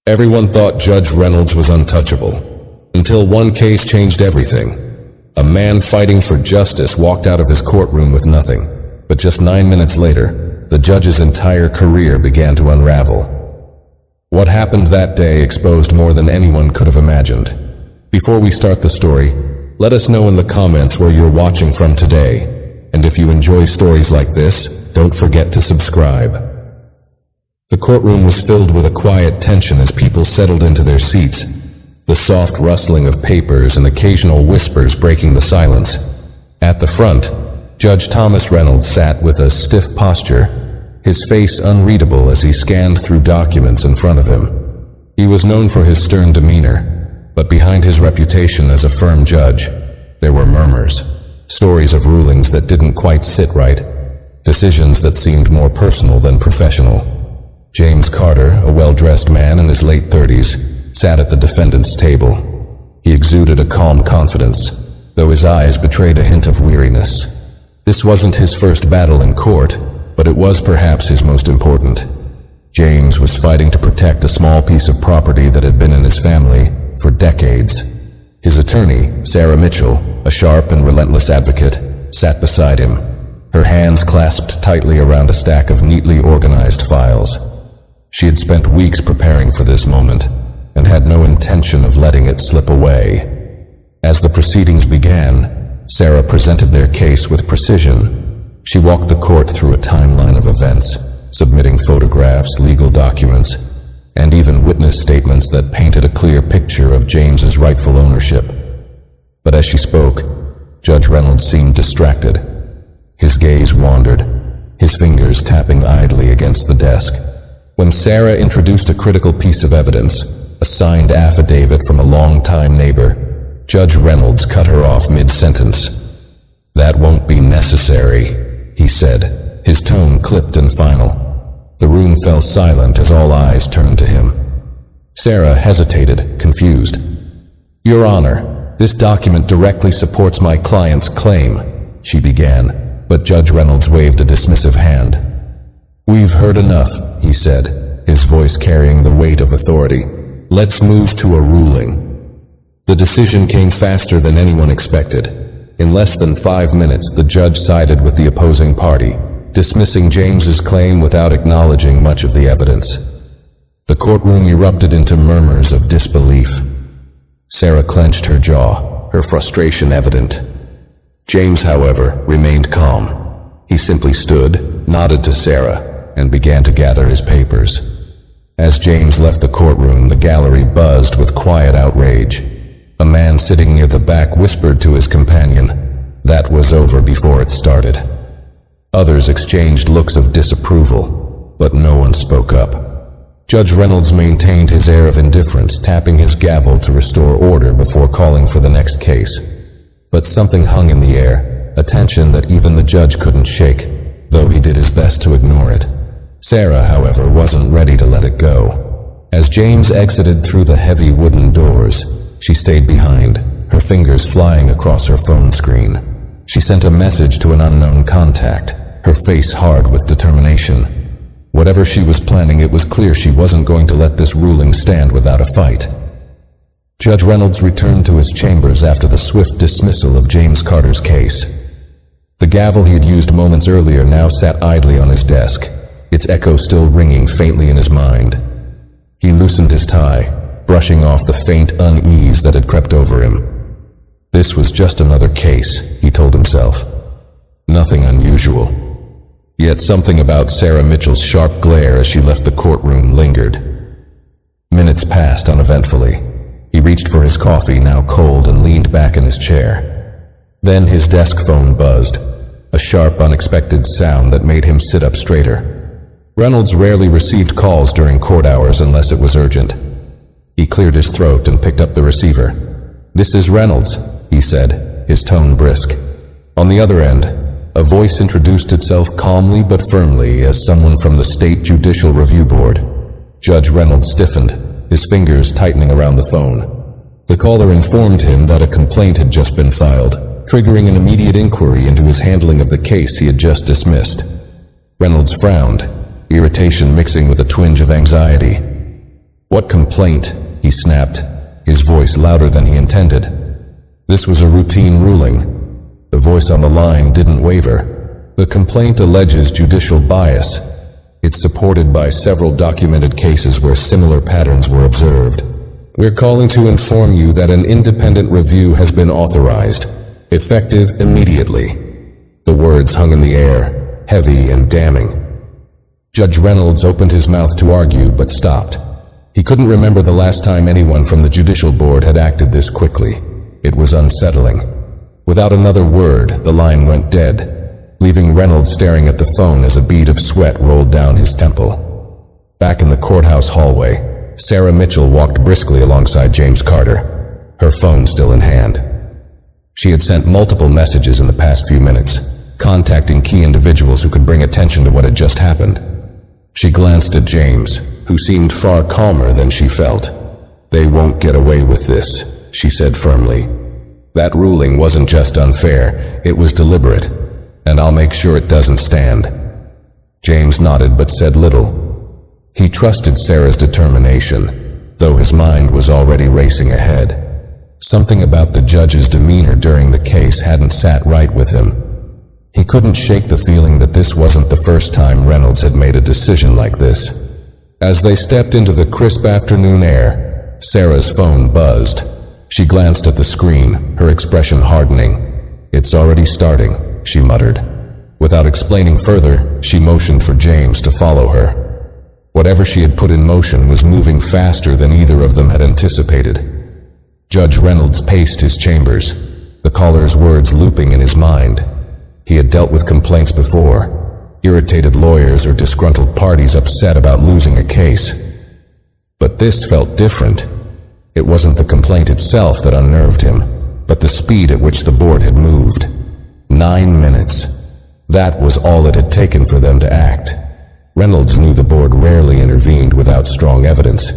Everyone thought Judge Reynolds was untouchable, until one case changed everything. A man fighting for justice walked out of his courtroom with nothing, but just 9 minutes later, the judge's entire career began to unravel. What happened that day exposed more than anyone could have imagined. Before we start the story, let us know in the comments where you're watching from today, and if you enjoy stories like this, don't forget to subscribe. The courtroom was filled with a quiet tension as people settled into their seats, the soft rustling of papers and occasional whispers breaking the silence. At the front, Judge Thomas Reynolds sat with a stiff posture, his face unreadable as he scanned through documents in front of him. He was known for his stern demeanor, but behind his reputation as a firm judge, there were murmurs, stories of rulings that didn't quite sit right, decisions that seemed more personal than professional. James Carter, a well-dressed man in his late 30s, sat at the defendant's table. He exuded a calm confidence, though his eyes betrayed a hint of weariness. This wasn't his first battle in court, but it was perhaps his most important. James was fighting to protect a small piece of property that had been in his family for decades. His attorney, Sarah Mitchell, a sharp and relentless advocate, sat beside him, her hands clasped tightly around a stack of neatly organized files. She had spent weeks preparing for this moment, and had no intention of letting it slip away. As the proceedings began, Sarah presented their case with precision. She walked the court through a timeline of events, submitting photographs, legal documents, and even witness statements that painted a clear picture of James's rightful ownership. But as she spoke, Judge Reynolds seemed distracted. His gaze wandered, his fingers tapping idly against the desk. When Sarah introduced a critical piece of evidence, a signed affidavit from a longtime neighbor, Judge Reynolds cut her off mid-sentence. "That won't be necessary," he said, his tone clipped and final. The room fell silent as all eyes turned to him. Sarah hesitated, confused. "Your Honor, this document directly supports my client's claim," she began, but Judge Reynolds waved a dismissive hand. "We've heard enough," he said, his voice carrying the weight of authority. "Let's move to a ruling." The decision came faster than anyone expected. In less than 5 minutes, the judge sided with the opposing party, dismissing James's claim without acknowledging much of the evidence. The courtroom erupted into murmurs of disbelief. Sarah clenched her jaw, her frustration evident. James, however, remained calm. He simply stood, nodded to Sarah, and began to gather his papers. As James left the courtroom, the gallery buzzed with quiet outrage. A man sitting near the back whispered to his companion, "That was over before it started." Others exchanged looks of disapproval, but no one spoke up. Judge Reynolds maintained his air of indifference, tapping his gavel to restore order before calling for the next case. But something hung in the air, a tension that even the judge couldn't shake, though he did his best to ignore it. Sarah, however, wasn't ready to let it go. As James exited through the heavy wooden doors, she stayed behind, her fingers flying across her phone screen. She sent a message to an unknown contact, her face hard with determination. Whatever she was planning, it was clear she wasn't going to let this ruling stand without a fight. Judge Reynolds returned to his chambers after the swift dismissal of James Carter's case. The gavel he had used moments earlier now sat idly on his desk, its echo still ringing faintly in his mind. He loosened his tie, brushing off the faint unease that had crept over him. This was just another case, he told himself. Nothing unusual. Yet something about Sarah Mitchell's sharp glare as she left the courtroom lingered. Minutes passed uneventfully. He reached for his coffee, now cold, and leaned back in his chair. Then his desk phone buzzed, a sharp, unexpected sound that made him sit up straighter. Reynolds rarely received calls during court hours unless it was urgent. He cleared his throat and picked up the receiver. "This is Reynolds," he said, his tone brisk. On the other end, a voice introduced itself calmly but firmly as someone from the State Judicial Review Board. Judge Reynolds stiffened, his fingers tightening around the phone. The caller informed him that a complaint had just been filed, triggering an immediate inquiry into his handling of the case he had just dismissed. Reynolds frowned, irritation mixing with a twinge of anxiety. "What complaint?" he snapped, his voice louder than he intended. This was a routine ruling. The voice on the line didn't waver. The complaint alleges judicial bias. It's supported by several documented cases where similar patterns were observed. "We're calling to inform you that an independent review has been authorized, effective immediately." The words hung in the air, heavy and damning. Judge Reynolds opened his mouth to argue, but stopped. He couldn't remember the last time anyone from the Judicial Board had acted this quickly. It was unsettling. Without another word, the line went dead, leaving Reynolds staring at the phone as a bead of sweat rolled down his temple. Back in the courthouse hallway, Sarah Mitchell walked briskly alongside James Carter, her phone still in hand. She had sent multiple messages in the past few minutes, contacting key individuals who could bring attention to what had just happened. She glanced at James, who seemed far calmer than she felt. "They won't get away with this," she said firmly. "That ruling wasn't just unfair, it was deliberate, and I'll make sure it doesn't stand." James nodded but said little. He trusted Sarah's determination, though his mind was already racing ahead. Something about the judge's demeanor during the case hadn't sat right with him. He couldn't shake the feeling that this wasn't the first time Reynolds had made a decision like this. As they stepped into the crisp afternoon air, Sarah's phone buzzed. She glanced at the screen, her expression hardening. "It's already starting," she muttered. Without explaining further, she motioned for James to follow her. Whatever she had put in motion was moving faster than either of them had anticipated. Judge Reynolds paced his chambers, the caller's words looping in his mind. He had dealt with complaints before, irritated lawyers or disgruntled parties upset about losing a case. But this felt different. It wasn't the complaint itself that unnerved him, but the speed at which the board had moved. 9 minutes. That was all it had taken for them to act. Reynolds knew the board rarely intervened without strong evidence,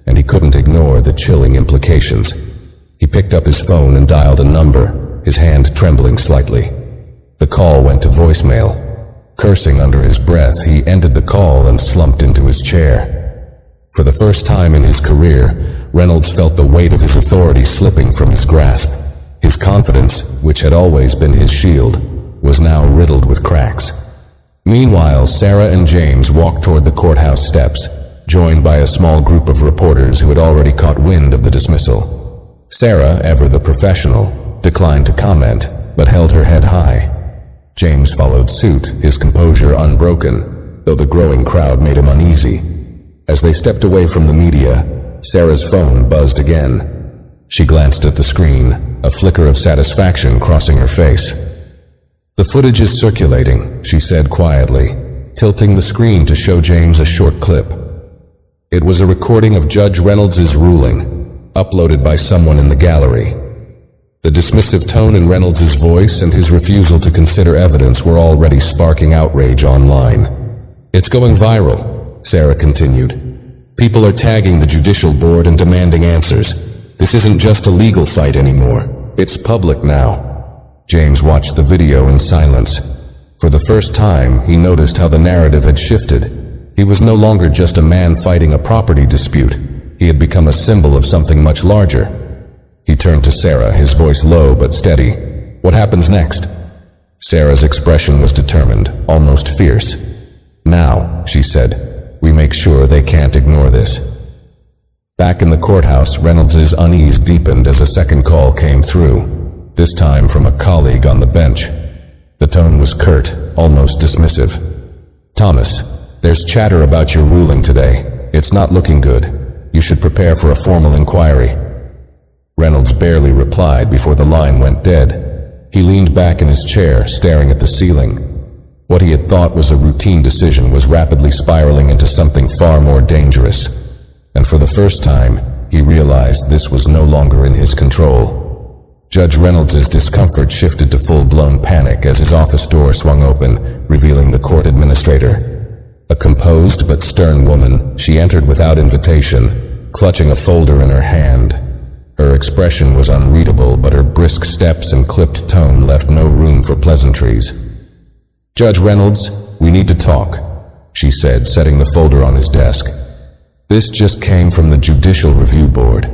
and he couldn't ignore the chilling implications. He picked up his phone and dialed a number, his hand trembling slightly. The call went to voicemail. Cursing under his breath, he ended the call and slumped into his chair. For the first time in his career, Reynolds felt the weight of his authority slipping from his grasp. His confidence, which had always been his shield, was now riddled with cracks. Meanwhile, Sarah and James walked toward the courthouse steps, joined by a small group of reporters who had already caught wind of the dismissal. Sarah, ever the professional, declined to comment, but held her head high. James followed suit, his composure unbroken, though the growing crowd made him uneasy. As they stepped away from the media, Sarah's phone buzzed again. She glanced at the screen, a flicker of satisfaction crossing her face. "The footage is circulating," she said quietly, tilting the screen to show James a short clip. It was a recording of Judge Reynolds' ruling, uploaded by someone in the gallery. The dismissive tone in Reynolds' voice and his refusal to consider evidence were already sparking outrage online. "It's going viral," Sarah continued. "People are tagging the Judicial Board and demanding answers. This isn't just a legal fight anymore. It's public now." James watched the video in silence. For the first time, he noticed how the narrative had shifted. He was no longer just a man fighting a property dispute. He had become a symbol of something much larger. He turned to Sarah, his voice low but steady. "What happens next?" Sarah's expression was determined, almost fierce. "Now," she said, "we make sure they can't ignore this." Back in the courthouse, Reynolds' unease deepened as a second call came through, this time from a colleague on the bench. The tone was curt, almost dismissive. "Thomas, there's chatter about your ruling today. It's not looking good. You should prepare for a formal inquiry." Reynolds barely replied before the line went dead. He leaned back in his chair, staring at the ceiling. What he had thought was a routine decision was rapidly spiraling into something far more dangerous. And for the first time, he realized this was no longer in his control. Judge Reynolds' discomfort shifted to full-blown panic as his office door swung open, revealing the court administrator. A composed but stern woman, she entered without invitation, clutching a folder in her hand. Her expression was unreadable, but her brisk steps and clipped tone left no room for pleasantries. "Judge Reynolds, we need to talk," she said, setting the folder on his desk. This just came from the Judicial Review Board.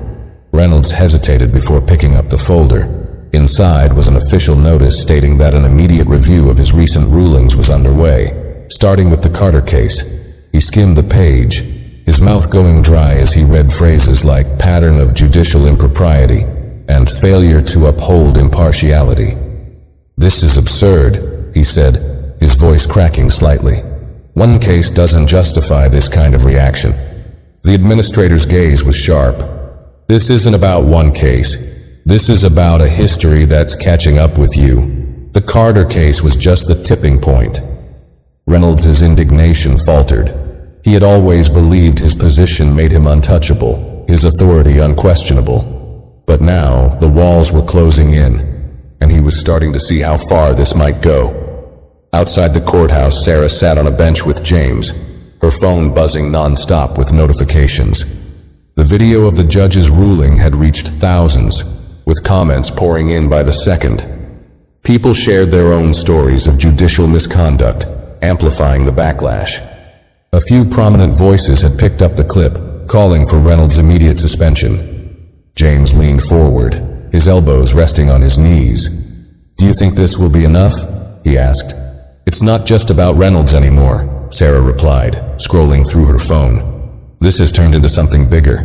Reynolds hesitated before picking up the folder. Inside was an official notice stating that an immediate review of his recent rulings was underway, starting with the Carter case. He skimmed the page, his mouth going dry as he read phrases like pattern of judicial impropriety and failure to uphold impartiality. "This is absurd," he said, his voice cracking slightly. "One case doesn't justify this kind of reaction." The administrator's gaze was sharp. "This isn't about one case. This is about a history that's catching up with you. The Carter case was just the tipping point." Reynolds' indignation faltered. He had always believed his position made him untouchable, his authority unquestionable. But now, the walls were closing in, and he was starting to see how far this might go. Outside the courthouse, Sarah sat on a bench with James, her phone buzzing non-stop with notifications. The video of the judge's ruling had reached thousands, with comments pouring in by the second. People shared their own stories of judicial misconduct, amplifying the backlash. A few prominent voices had picked up the clip, calling for Reynolds' immediate suspension. James leaned forward, his elbows resting on his knees. "Do you think this will be enough?" he asked. "It's not just about Reynolds anymore," Sarah replied, scrolling through her phone. "This has turned into something bigger.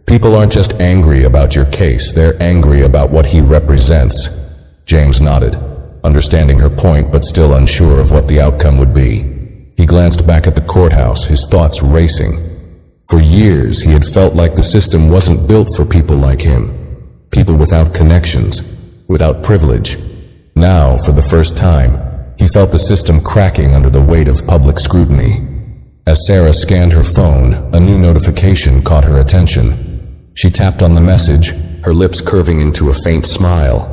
People aren't just angry about your case, they're angry about what he represents." James nodded, understanding her point but still unsure of what the outcome would be. He glanced back at the courthouse, his thoughts racing. For years, he had felt like the system wasn't built for people like him, people without connections, without privilege. Now, for the first time, he felt the system cracking under the weight of public scrutiny. As Sarah scanned her phone, a new notification caught her attention. She tapped on the message, her lips curving into a faint smile.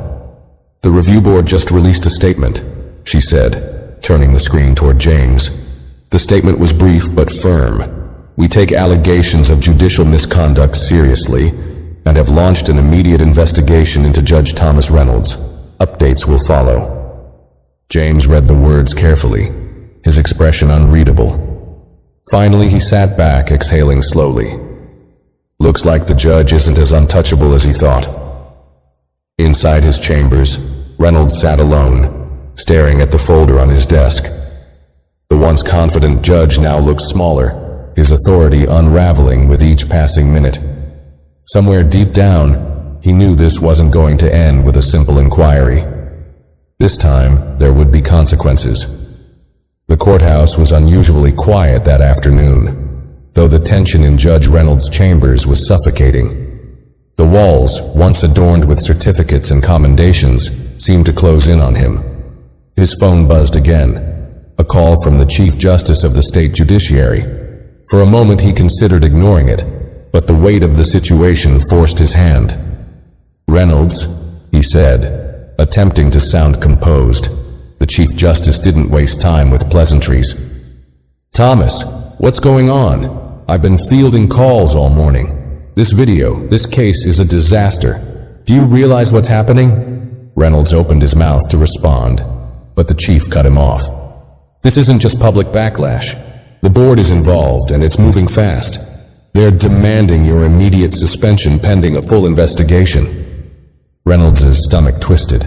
"The review board just released a statement," she said, turning the screen toward James. The statement was brief but firm. "We take allegations of judicial misconduct seriously and have launched an immediate investigation into Judge Thomas Reynolds. Updates will follow." James read the words carefully, his expression unreadable. Finally, he sat back, exhaling slowly. Looks like the judge isn't as untouchable as he thought. Inside his chambers, Reynolds sat alone, staring at the folder on his desk. The once confident judge now looked smaller, his authority unraveling with each passing minute. Somewhere deep down, he knew this wasn't going to end with a simple inquiry. This time, there would be consequences. The courthouse was unusually quiet that afternoon, though the tension in Judge Reynolds' chambers was suffocating. The walls, once adorned with certificates and commendations, seemed to close in on him. His phone buzzed again, a call from the Chief Justice of the State Judiciary. For a moment he considered ignoring it, but the weight of the situation forced his hand. "Reynolds," he said, attempting to sound composed. The Chief Justice didn't waste time with pleasantries. "Thomas, what's going on? I've been fielding calls all morning. This case is a disaster. Do you realize what's happening?" Reynolds opened his mouth to respond, but the chief cut him off. "This isn't just public backlash. The board is involved, and it's moving fast. They're demanding your immediate suspension pending a full investigation." Reynolds' stomach twisted.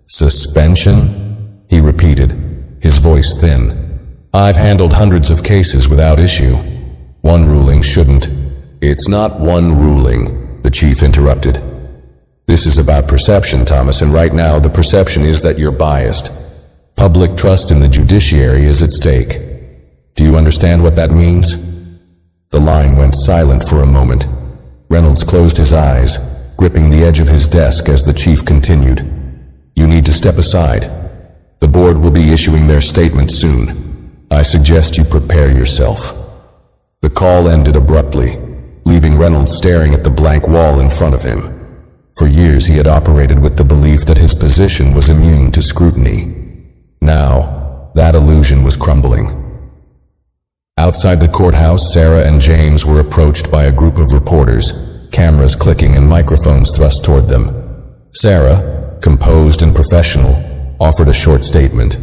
"Suspension?" he repeated, his voice thin. "I've handled hundreds of cases without issue. One ruling shouldn't." "It's not one ruling," the chief interrupted. "This is about perception, Thomas, and right now the perception is that you're biased. Public trust in the judiciary is at stake. Do you understand what that means?" The line went silent for a moment. Reynolds closed his eyes, gripping the edge of his desk as the chief continued. "You need to step aside. The board will be issuing their statement soon. I suggest you prepare yourself." The call ended abruptly, leaving Reynolds staring at the blank wall in front of him. For years he had operated with the belief that his position was immune to scrutiny. Now, that illusion was crumbling. Outside the courthouse, Sarah and James were approached by a group of reporters, cameras clicking and microphones thrust toward them. Sarah, composed and professional, offered a short statement.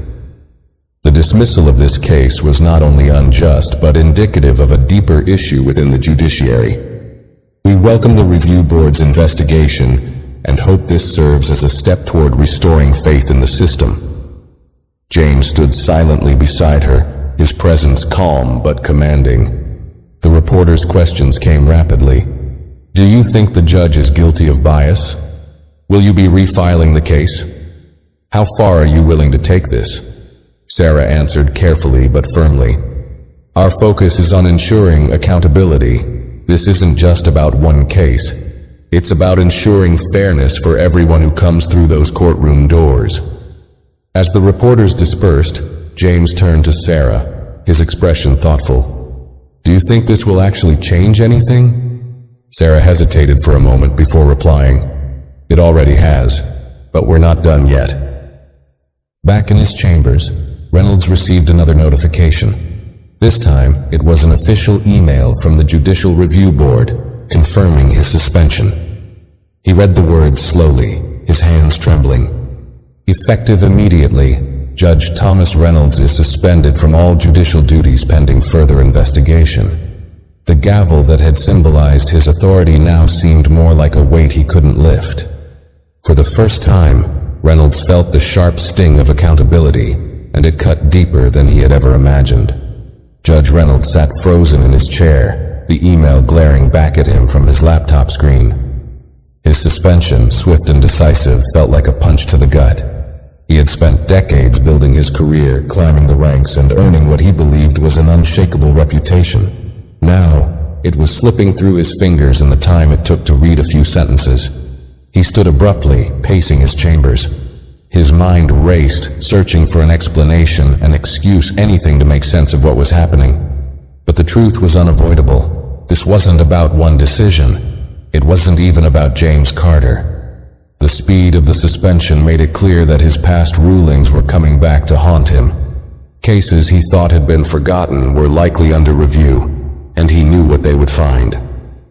The dismissal of this case was not only unjust, but indicative of a deeper issue within the judiciary. We welcome the review board's investigation and hope this serves as a step toward restoring faith in the system. James stood silently beside her, his presence calm but commanding. The reporter's questions came rapidly. Do you think the judge is guilty of bias? Will you be refiling the case? How far are you willing to take this? Sarah answered carefully but firmly. Our focus is on ensuring accountability. This isn't just about one case. It's about ensuring fairness for everyone who comes through those courtroom doors. As the reporters dispersed, James turned to Sarah, his expression thoughtful. Do you think this will actually change anything? Sarah hesitated for a moment before replying. It already has, but we're not done yet. Back in his chambers, Reynolds received another notification. This time, it was an official email from the Judicial Review Board confirming his suspension. He read the words slowly, his hands trembling. Effective immediately, Judge Thomas Reynolds is suspended from all judicial duties pending further investigation. The gavel that had symbolized his authority now seemed more like a weight he couldn't lift. For the first time, Reynolds felt the sharp sting of accountability, and it cut deeper than he had ever imagined. Judge Reynolds sat frozen in his chair, the email glaring back at him from his laptop screen. His suspension, swift and decisive, felt like a punch to the gut. He had spent decades building his career, climbing the ranks, and earning what he believed was an unshakable reputation. Now, it was slipping through his fingers in the time it took to read a few sentences. He stood abruptly, pacing his chambers. His mind raced, searching for an explanation, an excuse, anything to make sense of what was happening. But the truth was unavoidable. This wasn't about one decision. It wasn't even about James Carter. The speed of the suspension made it clear that his past rulings were coming back to haunt him. Cases he thought had been forgotten were likely under review, and he knew what they would find.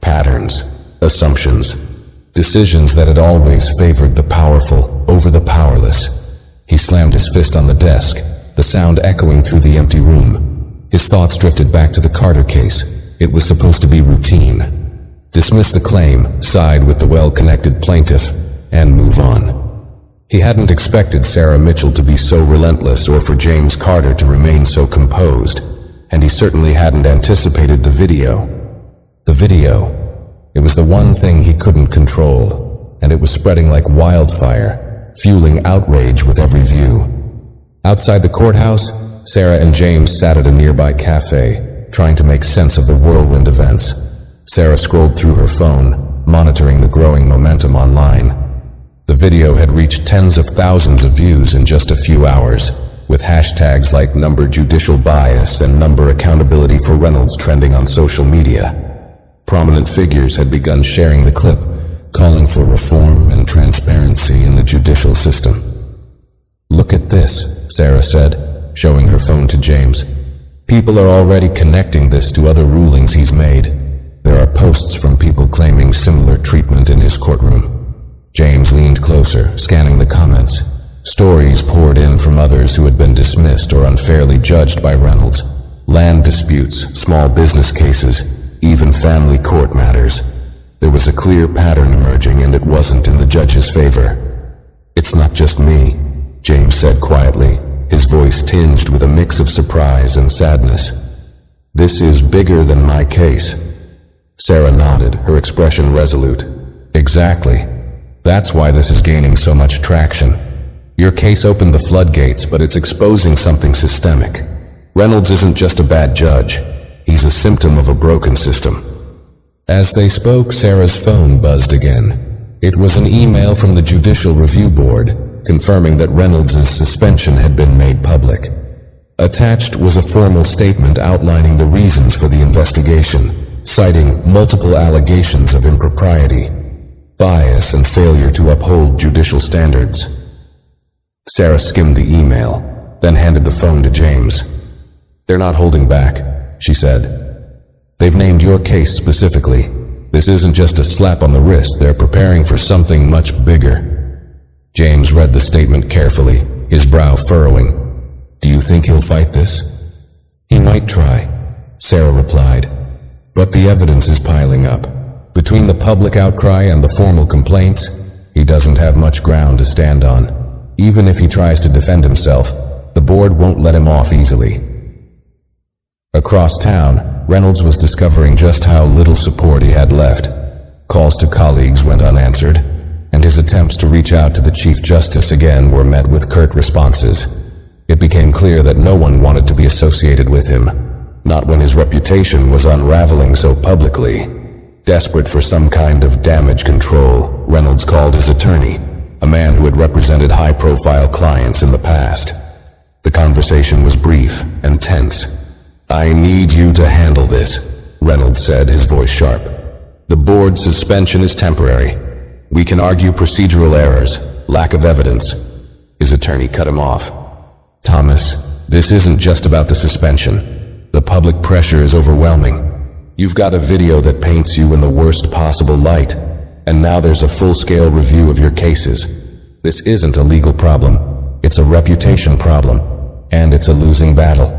Patterns, assumptions, decisions that had always favored the powerful over the powerless. He slammed his fist on the desk, the sound echoing through the empty room. His thoughts drifted back to the Carter case. It was supposed to be routine. Dismiss the claim, side with the well-connected plaintiff, and move on. He hadn't expected Sarah Mitchell to be so relentless or for James Carter to remain so composed, and he certainly hadn't anticipated the video. The video. It was the one thing he couldn't control, and it was spreading like wildfire, fueling outrage with every view. Outside the courthouse, Sarah and James sat at a nearby cafe, trying to make sense of the whirlwind events. Sarah scrolled through her phone, monitoring the growing momentum online. The video had reached tens of thousands of views in just a few hours, with hashtags like #judicialbias and #accountability for Reynolds trending on social media. Prominent figures had begun sharing the clip, calling for reform and transparency in the judicial system. Look at this, Sarah said, showing her phone to James. People are already connecting this to other rulings he's made. There are posts from people claiming similar treatment in his courtroom. James leaned closer, scanning the comments. Stories poured in from others who had been dismissed or unfairly judged by Reynolds. Land disputes, small business cases, even family court matters. There was a clear pattern emerging, and it wasn't in the judge's favor. It's not just me, James said quietly, his voice tinged with a mix of surprise and sadness. This is bigger than my case. Sarah nodded, her expression resolute. Exactly. That's why this is gaining so much traction. Your case opened the floodgates, but it's exposing something systemic. Reynolds isn't just a bad judge. He's a symptom of a broken system. As they spoke, Sarah's phone buzzed again. It was an email from the Judicial Review Board, confirming that Reynolds' suspension had been made public. Attached was a formal statement outlining the reasons for the investigation, citing multiple allegations of impropriety, bias, and failure to uphold judicial standards. Sarah skimmed the email, then handed the phone to James. They're not holding back, she said. They've named your case specifically. This isn't just a slap on the wrist. They're preparing for something much bigger. James read the statement carefully, his brow furrowing. Do you think he'll fight this? He might try, Sarah replied. But the evidence is piling up. Between the public outcry and the formal complaints, he doesn't have much ground to stand on. Even if he tries to defend himself, the board won't let him off easily. Across town, Reynolds was discovering just how little support he had left. Calls to colleagues went unanswered, and his attempts to reach out to the Chief Justice again were met with curt responses. It became clear that no one wanted to be associated with him, not when his reputation was unraveling so publicly. Desperate for some kind of damage control, Reynolds called his attorney, a man who had represented high-profile clients in the past. The conversation was brief and tense. "I need you to handle this," Reynolds said, his voice sharp. "The board suspension is temporary. We can argue procedural errors, lack of evidence." His attorney cut him off. "Thomas, this isn't just about the suspension. The public pressure is overwhelming. You've got a video that paints you in the worst possible light, and now there's a full-scale review of your cases. This isn't a legal problem. It's a reputation problem, and it's a losing battle."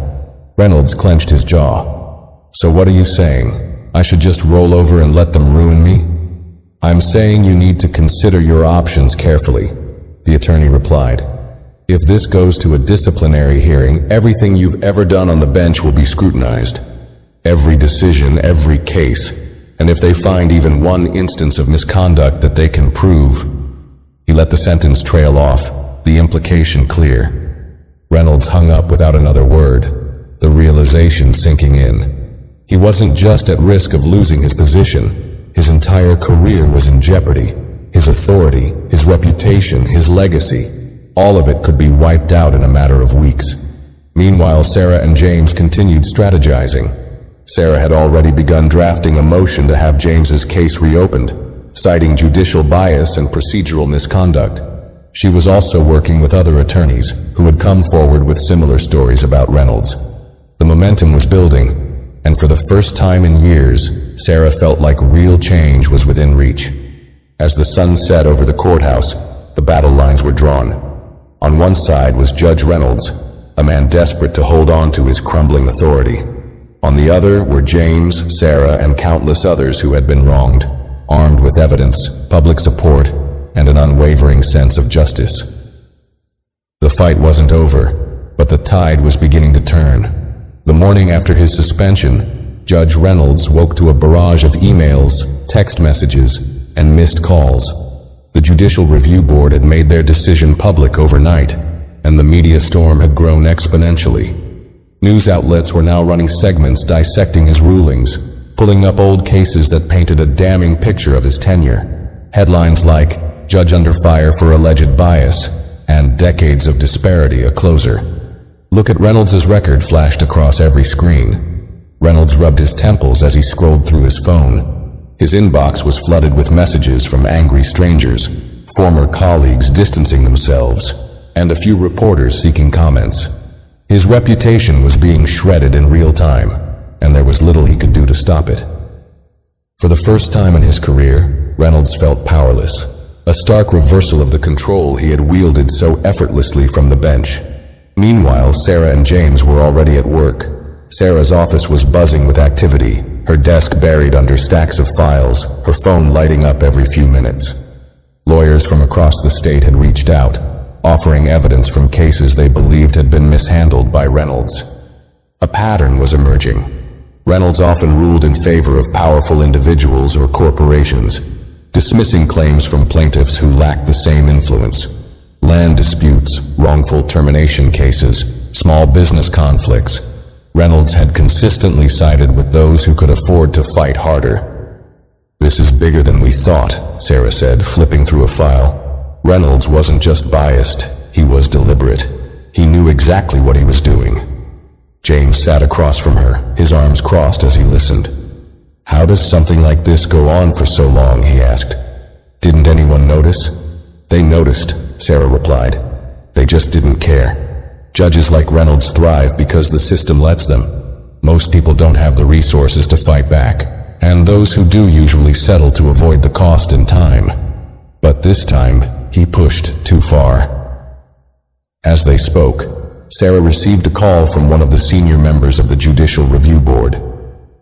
Reynolds clenched his jaw. "So what are you saying? I should just roll over and let them ruin me?" "I'm saying you need to consider your options carefully," the attorney replied. "If this goes to a disciplinary hearing, everything you've ever done on the bench will be scrutinized. Every decision, every case, and if they find even one instance of misconduct that they can prove." He let the sentence trail off, the implication clear. Reynolds hung up without another word, the realization sinking in. He wasn't just at risk of losing his position. His entire career was in jeopardy. His authority, his reputation, his legacy. All of it could be wiped out in a matter of weeks. Meanwhile, Sarah and James continued strategizing. Sarah had already begun drafting a motion to have James's case reopened, citing judicial bias and procedural misconduct. She was also working with other attorneys who had come forward with similar stories about Reynolds. The momentum was building, and for the first time in years, Sarah felt like real change was within reach. As the sun set over the courthouse, the battle lines were drawn. On one side was Judge Reynolds, a man desperate to hold on to his crumbling authority. On the other were James, Sarah, and countless others who had been wronged, armed with evidence, public support, and an unwavering sense of justice. The fight wasn't over, but the tide was beginning to turn. The morning after his suspension, Judge Reynolds woke to a barrage of emails, text messages, and missed calls. The Judicial Review Board had made their decision public overnight, and the media storm had grown exponentially. News outlets were now running segments dissecting his rulings, pulling up old cases that painted a damning picture of his tenure. Headlines like, "Judge under fire for alleged bias," and "Decades of disparity, a closer." "Look at Reynolds' record" flashed across every screen. Reynolds rubbed his temples as he scrolled through his phone. His inbox was flooded with messages from angry strangers, former colleagues distancing themselves, and a few reporters seeking comments. His reputation was being shredded in real time, and there was little he could do to stop it. For the first time in his career, Reynolds felt powerless, a stark reversal of the control he had wielded so effortlessly from the bench. Meanwhile, Sarah and James were already at work. Sarah's office was buzzing with activity, her desk buried under stacks of files, her phone lighting up every few minutes. Lawyers from across the state had reached out, offering evidence from cases they believed had been mishandled by Reynolds. A pattern was emerging. Reynolds often ruled in favor of powerful individuals or corporations, dismissing claims from plaintiffs who lacked the same influence. Land disputes, wrongful termination cases, small business conflicts. Reynolds had consistently sided with those who could afford to fight harder. "This is bigger than we thought," Sarah said, flipping through a file. Reynolds wasn't just biased, he was deliberate. He knew exactly what he was doing. James sat across from her, his arms crossed as he listened. "How does something like this go on for so long?" he asked. "Didn't anyone notice?" "They noticed," Sarah replied. "They just didn't care. Judges like Reynolds thrive because the system lets them. Most people don't have the resources to fight back, and those who do usually settle to avoid the cost and time. But this time, he pushed too far." As they spoke, Sarah received a call from one of the senior members of the Judicial Review Board.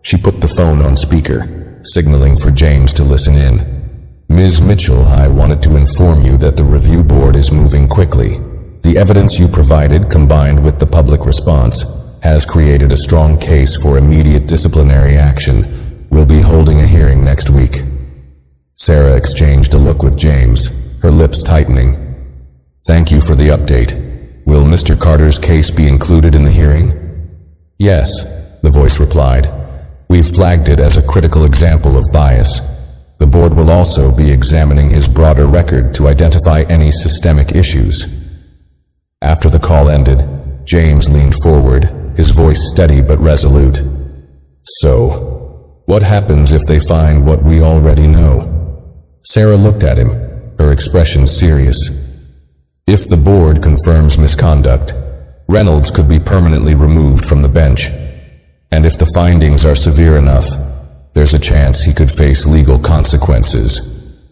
She put the phone on speaker, signaling for James to listen in. Ms. Mitchell, I wanted to inform you that the review board is moving quickly. The evidence you provided, combined with the public response, has created a strong case for immediate disciplinary action. We'll be holding a hearing next week. Sarah exchanged a look with James, her lips tightening. Thank you for the update. Will Mr. Carter's case be included in the hearing? Yes, the voice replied. We've flagged it as a critical example of bias. The board will also be examining his broader record to identify any systemic issues. After the call ended, James leaned forward, his voice steady but resolute. So, what happens if they find what we already know? Sarah looked at him, her expression serious. If the board confirms misconduct, Reynolds could be permanently removed from the bench. And if the findings are severe enough, there's a chance he could face legal consequences.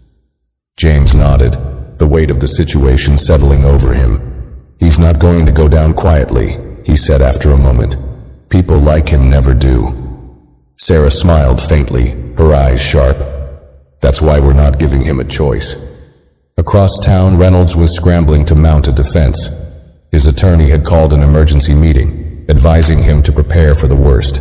James nodded, the weight of the situation settling over him. He's not going to go down quietly, he said after a moment. People like him never do. Sarah smiled faintly, her eyes sharp. That's why we're not giving him a choice. Across town, Reynolds was scrambling to mount a defense. His attorney had called an emergency meeting, advising him to prepare for the worst.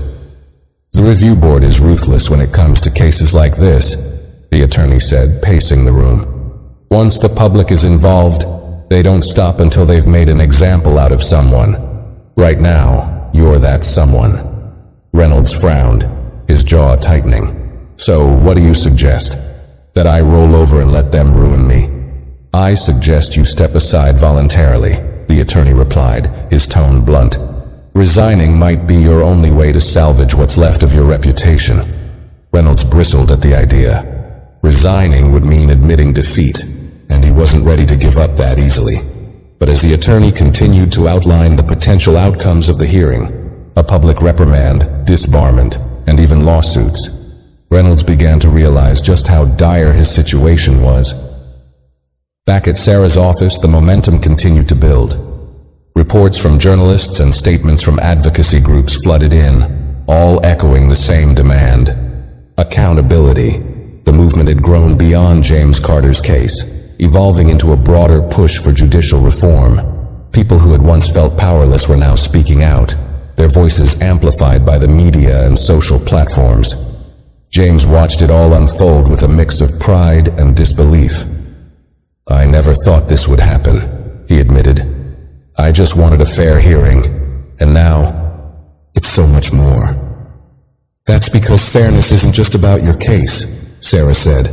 The review board is ruthless when it comes to cases like this, the attorney said, pacing the room. Once the public is involved, they don't stop until they've made an example out of someone. Right now, you're that someone. Reynolds frowned, his jaw tightening. So, what do you suggest? That I roll over and let them ruin me? I suggest you step aside voluntarily, the attorney replied, his tone blunt. Resigning might be your only way to salvage what's left of your reputation. Reynolds bristled at the idea. Resigning would mean admitting defeat, and he wasn't ready to give up that easily. But as the attorney continued to outline the potential outcomes of the hearing, a public reprimand, disbarment, and even lawsuits, Reynolds began to realize just how dire his situation was. Back at Sarah's office, the momentum continued to build. Reports from journalists and statements from advocacy groups flooded in, all echoing the same demand. Accountability. The movement had grown beyond James Carter's case, evolving into a broader push for judicial reform. People who had once felt powerless were now speaking out, their voices amplified by the media and social platforms. James watched it all unfold with a mix of pride and disbelief. I never thought this would happen, he admitted. I just wanted a fair hearing, and now, it's so much more. That's because fairness isn't just about your case, Sarah said.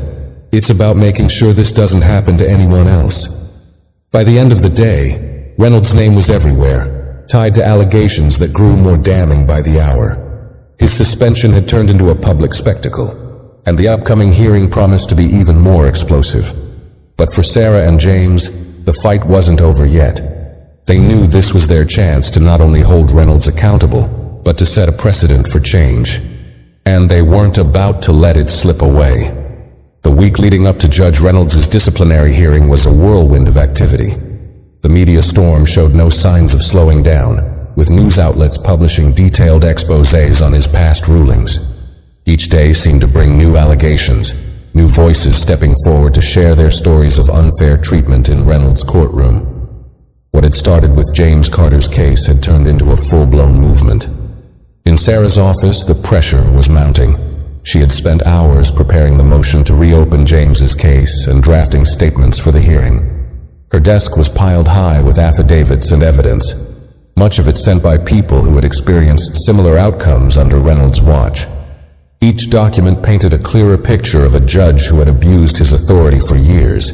It's about making sure this doesn't happen to anyone else. By the end of the day, Reynolds' name was everywhere, tied to allegations that grew more damning by the hour. His suspension had turned into a public spectacle, and the upcoming hearing promised to be even more explosive. But for Sarah and James, the fight wasn't over yet. They knew this was their chance to not only hold Reynolds accountable, but to set a precedent for change. And they weren't about to let it slip away. The week leading up to Judge Reynolds' disciplinary hearing was a whirlwind of activity. The media storm showed no signs of slowing down, with news outlets publishing detailed exposés on his past rulings. Each day seemed to bring new allegations, new voices stepping forward to share their stories of unfair treatment in Reynolds' courtroom. What had started with James Carter's case had turned into a full-blown movement. In Sarah's office, the pressure was mounting. She had spent hours preparing the motion to reopen James's case and drafting statements for the hearing. Her desk was piled high with affidavits and evidence, much of it sent by people who had experienced similar outcomes under Reynolds' watch. Each document painted a clearer picture of a judge who had abused his authority for years,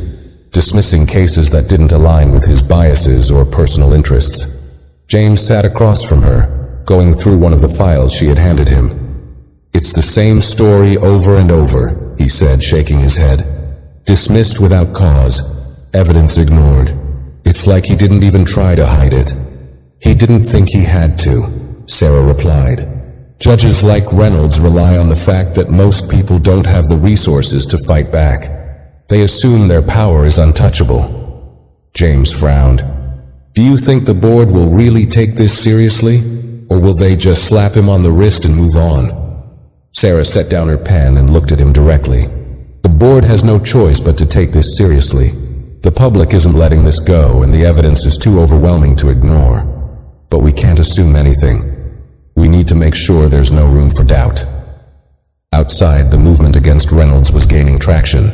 dismissing cases that didn't align with his biases or personal interests. James sat across from her, going through one of the files she had handed him. It's the same story over and over, he said, shaking his head. Dismissed without cause, evidence ignored. It's like he didn't even try to hide it. He didn't think he had to, Sarah replied. Judges like Reynolds rely on the fact that most people don't have the resources to fight back. They assume their power is untouchable. James frowned. Do you think the board will really take this seriously, or will they just slap him on the wrist and move on? Sarah set down her pen and looked at him directly. The board has no choice but to take this seriously. The public isn't letting this go, and the evidence is too overwhelming to ignore. But we can't assume anything. We need to make sure there's no room for doubt. Outside, the movement against Reynolds was gaining traction.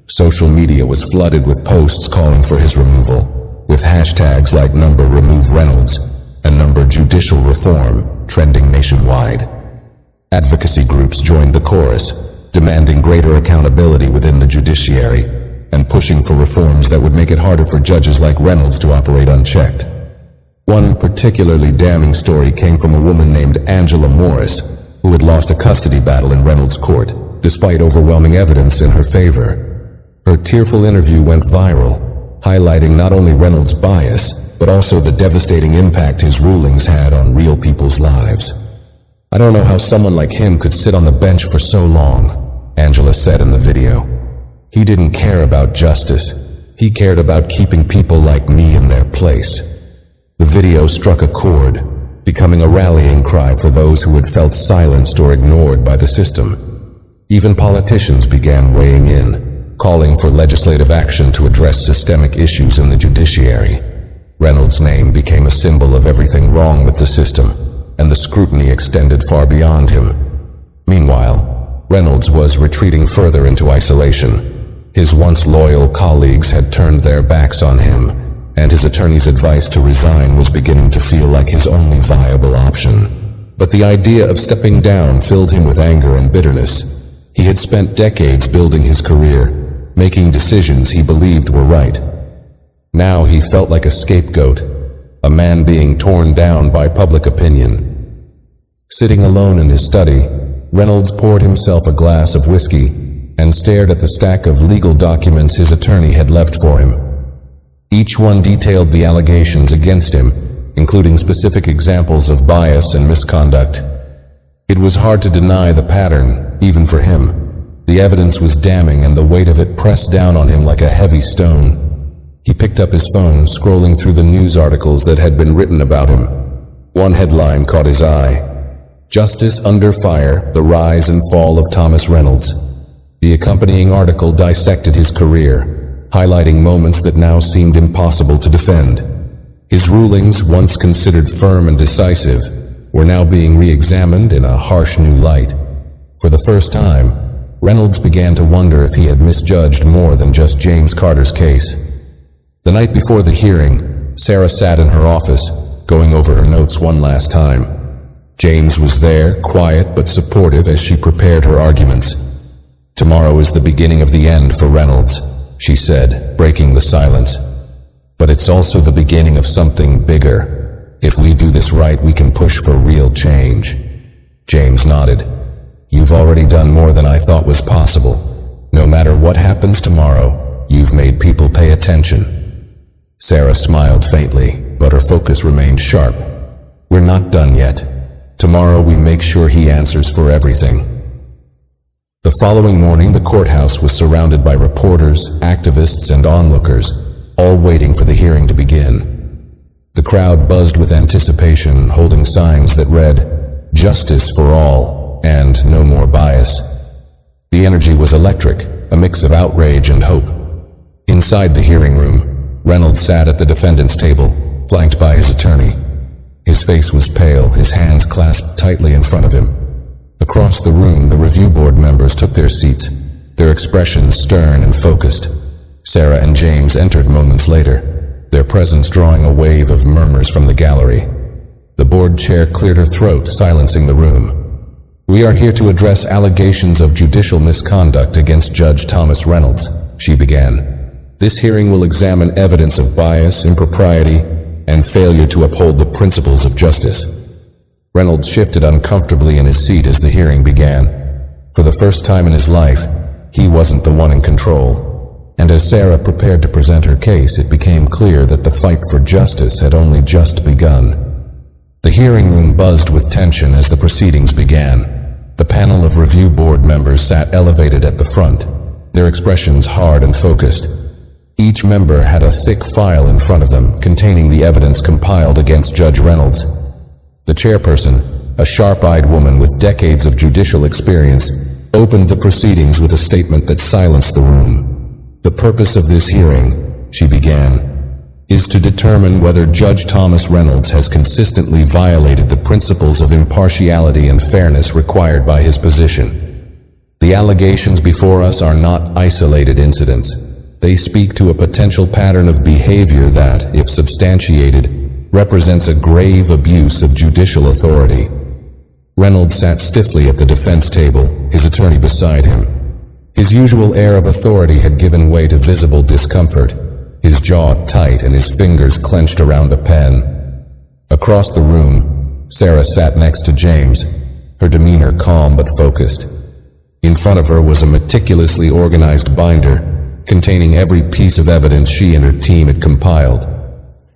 Social media was flooded with posts calling for his removal, with hashtags like #RemoveReynolds and #JudicialReform trending nationwide. Advocacy groups joined the chorus, demanding greater accountability within the judiciary and pushing for reforms that would make it harder for judges like Reynolds to operate unchecked. One particularly damning story came from a woman named Angela Morris, who had lost a custody battle in Reynolds' court, despite overwhelming evidence in her favor. Her tearful interview went viral, highlighting not only Reynolds' bias, but also the devastating impact his rulings had on real people's lives. "I don't know how someone like him could sit on the bench for so long," Angela said in the video. "He didn't care about justice. He cared about keeping people like me in their place." The video struck a chord, becoming a rallying cry for those who had felt silenced or ignored by the system. Even politicians began weighing in, calling for legislative action to address systemic issues in the judiciary. Reynolds' name became a symbol of everything wrong with the system, and the scrutiny extended far beyond him. Meanwhile, Reynolds was retreating further into isolation. His once loyal colleagues had turned their backs on him, and his attorney's advice to resign was beginning to feel like his only viable option. But the idea of stepping down filled him with anger and bitterness. He had spent decades building his career, making decisions he believed were right. Now he felt like a scapegoat, a man being torn down by public opinion. Sitting alone in his study, Reynolds poured himself a glass of whiskey and stared at the stack of legal documents his attorney had left for him. Each one detailed the allegations against him, including specific examples of bias and misconduct. It was hard to deny the pattern, even for him. The evidence was damning, and the weight of it pressed down on him like a heavy stone. He picked up his phone, scrolling through the news articles that had been written about him. One headline caught his eye: "Justice Under Fire, The Rise and Fall of Thomas Reynolds." The accompanying article dissected his career, highlighting moments that now seemed impossible to defend. His rulings, once considered firm and decisive, were now being re-examined in a harsh new light. For the first time, Reynolds began to wonder if he had misjudged more than just James Carter's case. The night before the hearing, Sarah sat in her office, going over her notes one last time. James was there, quiet but supportive as she prepared her arguments. "Tomorrow is the beginning of the end for Reynolds," she said, breaking the silence. "But it's also the beginning of something bigger. If we do this right, we can push for real change." James nodded. "You've already done more than I thought was possible. No matter what happens tomorrow, you've made people pay attention." Sarah smiled faintly, but her focus remained sharp. "We're not done yet. Tomorrow we make sure he answers for everything." The following morning, the courthouse was surrounded by reporters, activists, and onlookers, all waiting for the hearing to begin. The crowd buzzed with anticipation, holding signs that read, "Justice for all," and "No more bias." The energy was electric, a mix of outrage and hope. Inside the hearing room, Reynolds sat at the defendant's table, flanked by his attorney. His face was pale, his hands clasped tightly in front of him. Across the room, the review board members took their seats, their expressions stern and focused. Sarah and James entered moments later, their presence drawing a wave of murmurs from the gallery. The board chair cleared her throat, silencing the room. "We are here to address allegations of judicial misconduct against Judge Thomas Reynolds," she began. "This hearing will examine evidence of bias, impropriety, and failure to uphold the principles of justice." Reynolds shifted uncomfortably in his seat as the hearing began. For the first time in his life, he wasn't the one in control. And as Sarah prepared to present her case, it became clear that the fight for justice had only just begun. The hearing room buzzed with tension as the proceedings began. The panel of review board members sat elevated at the front, their expressions hard and focused. Each member had a thick file in front of them containing the evidence compiled against Judge Reynolds. The chairperson, a sharp-eyed woman with decades of judicial experience, opened the proceedings with a statement that silenced the room. "The purpose of this hearing," she began, "is to determine whether Judge Thomas Reynolds has consistently violated the principles of impartiality and fairness required by his position. The allegations before us are not isolated incidents. They speak to a potential pattern of behavior that, if substantiated, represents a grave abuse of judicial authority." Reynolds sat stiffly at the defense table, his attorney beside him. His usual air of authority had given way to visible discomfort, his jaw tight and his fingers clenched around a pen. Across the room, Sarah sat next to James, her demeanor calm but focused. In front of her was a meticulously organized binder containing every piece of evidence she and her team had compiled.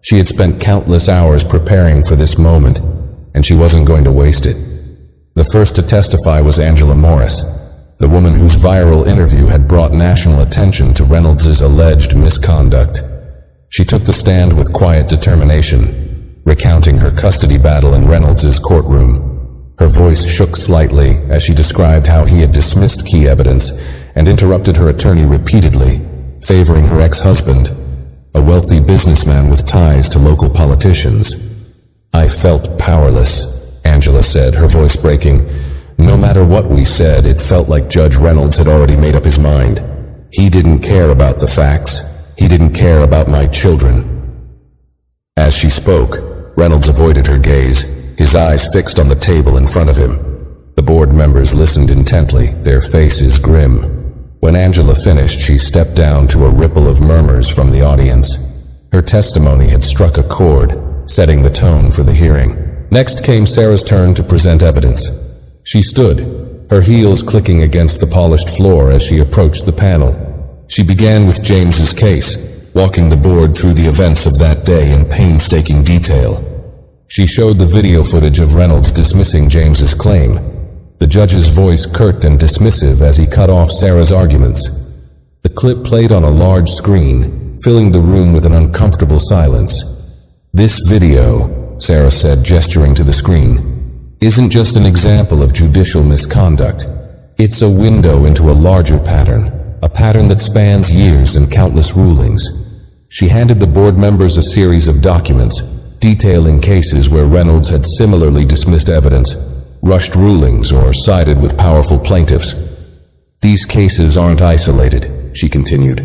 She had spent countless hours preparing for this moment, and she wasn't going to waste it. The first to testify was Angela Morris, the woman whose viral interview had brought national attention to Reynolds' alleged misconduct. She took the stand with quiet determination, recounting her custody battle in Reynolds' courtroom. Her voice shook slightly as she described how he had dismissed key evidence and interrupted her attorney repeatedly, favoring her ex-husband, a wealthy businessman with ties to local politicians. "I felt powerless," Angela said, her voice breaking. "No matter what we said, it felt like Judge Reynolds had already made up his mind. He didn't care about the facts. He didn't care about my children." As she spoke, Reynolds avoided her gaze, his eyes fixed on the table in front of him. The board members listened intently, their faces grim. When Angela finished, she stepped down to a ripple of murmurs from the audience. Her testimony had struck a chord, setting the tone for the hearing. Next came Sarah's turn to present evidence. She stood, her heels clicking against the polished floor as she approached the panel. She began with James's case, walking the board through the events of that day in painstaking detail. She showed the video footage of Reynolds dismissing James's claim, the judge's voice curt and dismissive as he cut off Sarah's arguments. The clip played on a large screen, filling the room with an uncomfortable silence. "This video," Sarah said, gesturing to the screen, "isn't just an example of judicial misconduct. It's a window into a larger pattern, a pattern that spans years and countless rulings." She handed the board members a series of documents detailing cases where Reynolds had similarly dismissed evidence, rushed rulings, or sided with powerful plaintiffs. "These cases aren't isolated," she continued.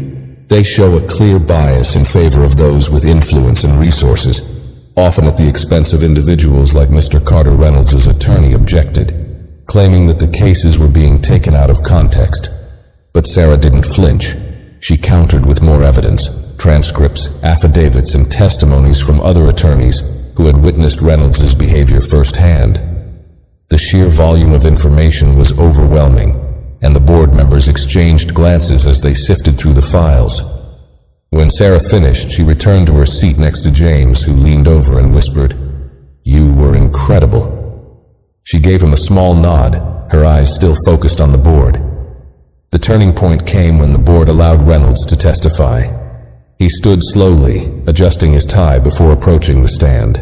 "They show a clear bias in favor of those with influence and resources, often at the expense of individuals like Mr. Carter Reynolds' attorney objected, claiming that the cases were being taken out of context. But Sarah didn't flinch. She countered with more evidence, transcripts, affidavits, and testimonies from other attorneys who had witnessed Reynolds' behavior firsthand. The sheer volume of information was overwhelming, and the board members exchanged glances as they sifted through the files. When Sarah finished, she returned to her seat next to James, who leaned over and whispered, "You were incredible." She gave him a small nod, her eyes still focused on the board. The turning point came when the board allowed Reynolds to testify. He stood slowly, adjusting his tie before approaching the stand.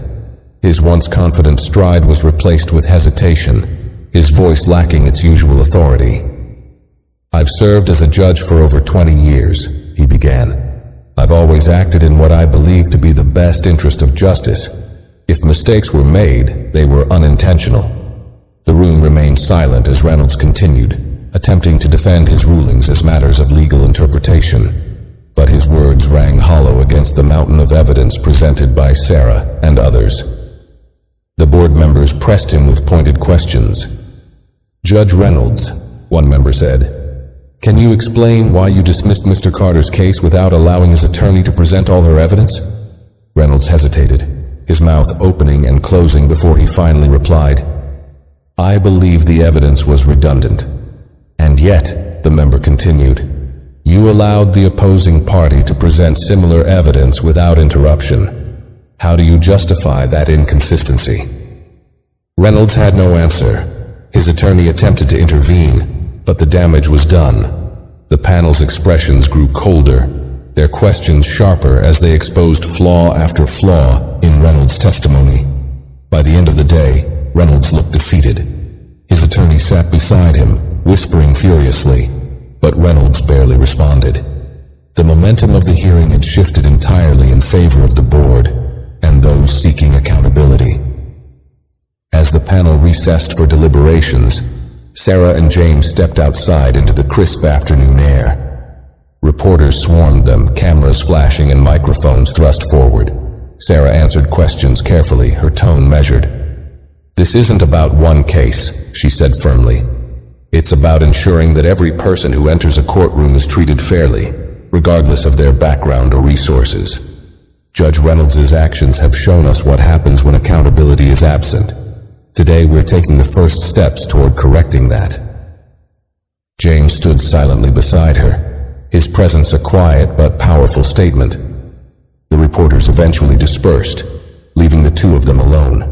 His once confident stride was replaced with hesitation, his voice lacking its usual authority. "I've served as a judge for over 20 years, he began. "I've always acted in what I believe to be the best interest of justice. If mistakes were made, they were unintentional." The room remained silent as Reynolds continued, attempting to defend his rulings as matters of legal interpretation. But his words rang hollow against the mountain of evidence presented by Sarah and others. The board members pressed him with pointed questions. "Judge Reynolds," one member said, "can you explain why you dismissed Mr. Carter's case without allowing his attorney to present all her evidence?" Reynolds hesitated, his mouth opening and closing before he finally replied, "I believe the evidence was redundant." "And yet," the member continued, "you allowed the opposing party to present similar evidence without interruption. How do you justify that inconsistency?" Reynolds had no answer. His attorney attempted to intervene, but the damage was done. The panel's expressions grew colder, their questions sharper as they exposed flaw after flaw in Reynolds' testimony. By the end of the day, Reynolds looked defeated. His attorney sat beside him, whispering furiously, but Reynolds barely responded. The momentum of the hearing had shifted entirely in favor of the board and those seeking accountability. As the panel recessed for deliberations, Sarah and James stepped outside into the crisp afternoon air. Reporters swarmed them, cameras flashing and microphones thrust forward. Sarah answered questions carefully, her tone measured. "This isn't about one case," she said firmly. "It's about ensuring that every person who enters a courtroom is treated fairly, regardless of their background or resources. Judge Reynolds' actions have shown us what happens when accountability is absent. Today we're taking the first steps toward correcting that." James stood silently beside her, his presence a quiet but powerful statement. The reporters eventually dispersed, leaving the two of them alone.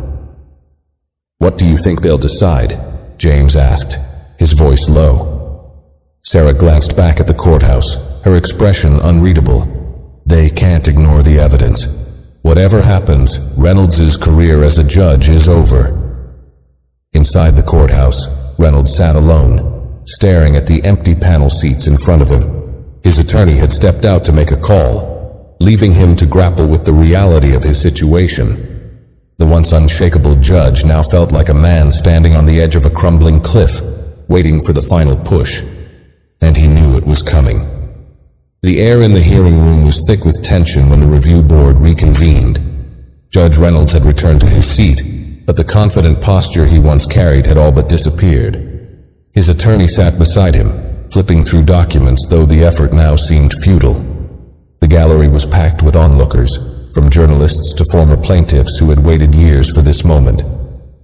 "What do you think they'll decide?" James asked, his voice low. Sarah glanced back at the courthouse, her expression unreadable. "They can't ignore the evidence. Whatever happens, Reynolds' career as a judge is over." Inside the courthouse, Reynolds sat alone, staring at the empty panel seats in front of him. His attorney had stepped out to make a call, leaving him to grapple with the reality of his situation. The once unshakable judge now felt like a man standing on the edge of a crumbling cliff, waiting for the final push, and he knew it was coming. The air in the hearing room was thick with tension when the review board reconvened. Judge Reynolds had returned to his seat, but the confident posture he once carried had all but disappeared. His attorney sat beside him, flipping through documents, though the effort now seemed futile. The gallery was packed with onlookers, from journalists to former plaintiffs who had waited years for this moment.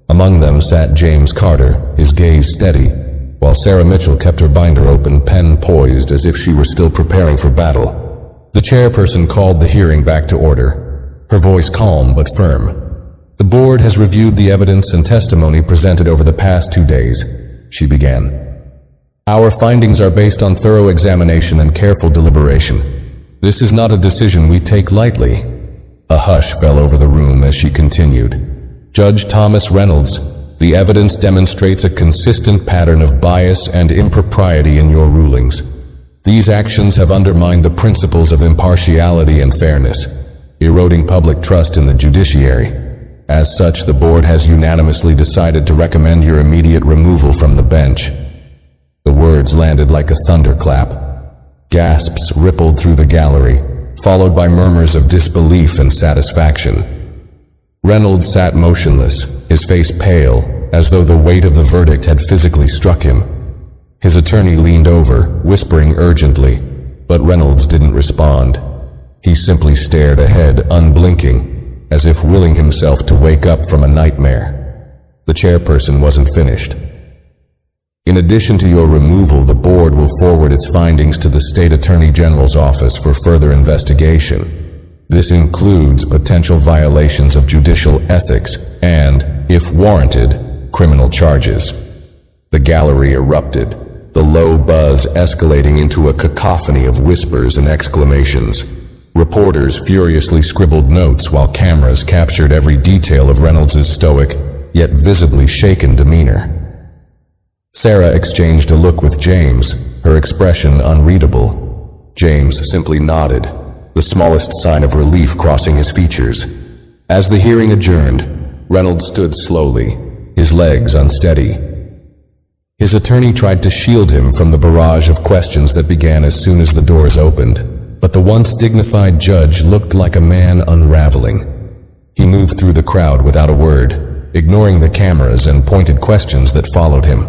Among them sat James Carter, his gaze steady, while Sarah Mitchell kept her binder open, pen poised as if she were still preparing for battle. The chairperson called the hearing back to order, her voice calm but firm. "The board has reviewed the evidence and testimony presented over the past 2 days," she began. "Our findings are based on thorough examination and careful deliberation. This is not a decision we take lightly." A hush fell over the room as she continued. "Judge Thomas Reynolds, the evidence demonstrates a consistent pattern of bias and impropriety in your rulings. These actions have undermined the principles of impartiality and fairness, eroding public trust in the judiciary. As such, the board has unanimously decided to recommend your immediate removal from the bench." The words landed like a thunderclap. Gasps rippled through the gallery, followed by murmurs of disbelief and satisfaction. Reynolds sat motionless, his face pale, as though the weight of the verdict had physically struck him. His attorney leaned over, whispering urgently, but Reynolds didn't respond. He simply stared ahead, unblinking, as if willing himself to wake up from a nightmare. The chairperson wasn't finished. "In addition to your removal, the board will forward its findings to the State Attorney General's office for further investigation. This includes potential violations of judicial ethics and, if warranted, criminal charges." The gallery erupted, the low buzz escalating into a cacophony of whispers and exclamations. Reporters furiously scribbled notes while cameras captured every detail of Reynolds' stoic, yet visibly shaken demeanor. Sarah exchanged a look with James, her expression unreadable. James simply nodded, the smallest sign of relief crossing his features. As the hearing adjourned, Reynolds stood slowly, his legs unsteady. His attorney tried to shield him from the barrage of questions that began as soon as the doors opened, but the once dignified judge looked like a man unraveling. He moved through the crowd without a word, ignoring the cameras and pointed questions that followed him.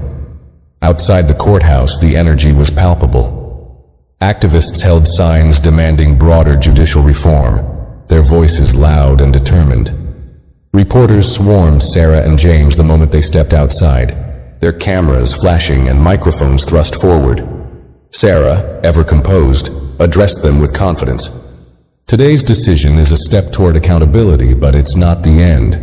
Outside the courthouse, the energy was palpable. Activists held signs demanding broader judicial reform, their voices loud and determined. Reporters swarmed Sarah and James the moment they stepped outside, their cameras flashing and microphones thrust forward. Sarah, ever composed, addressed them with confidence. "Today's decision is a step toward accountability, but it's not the end.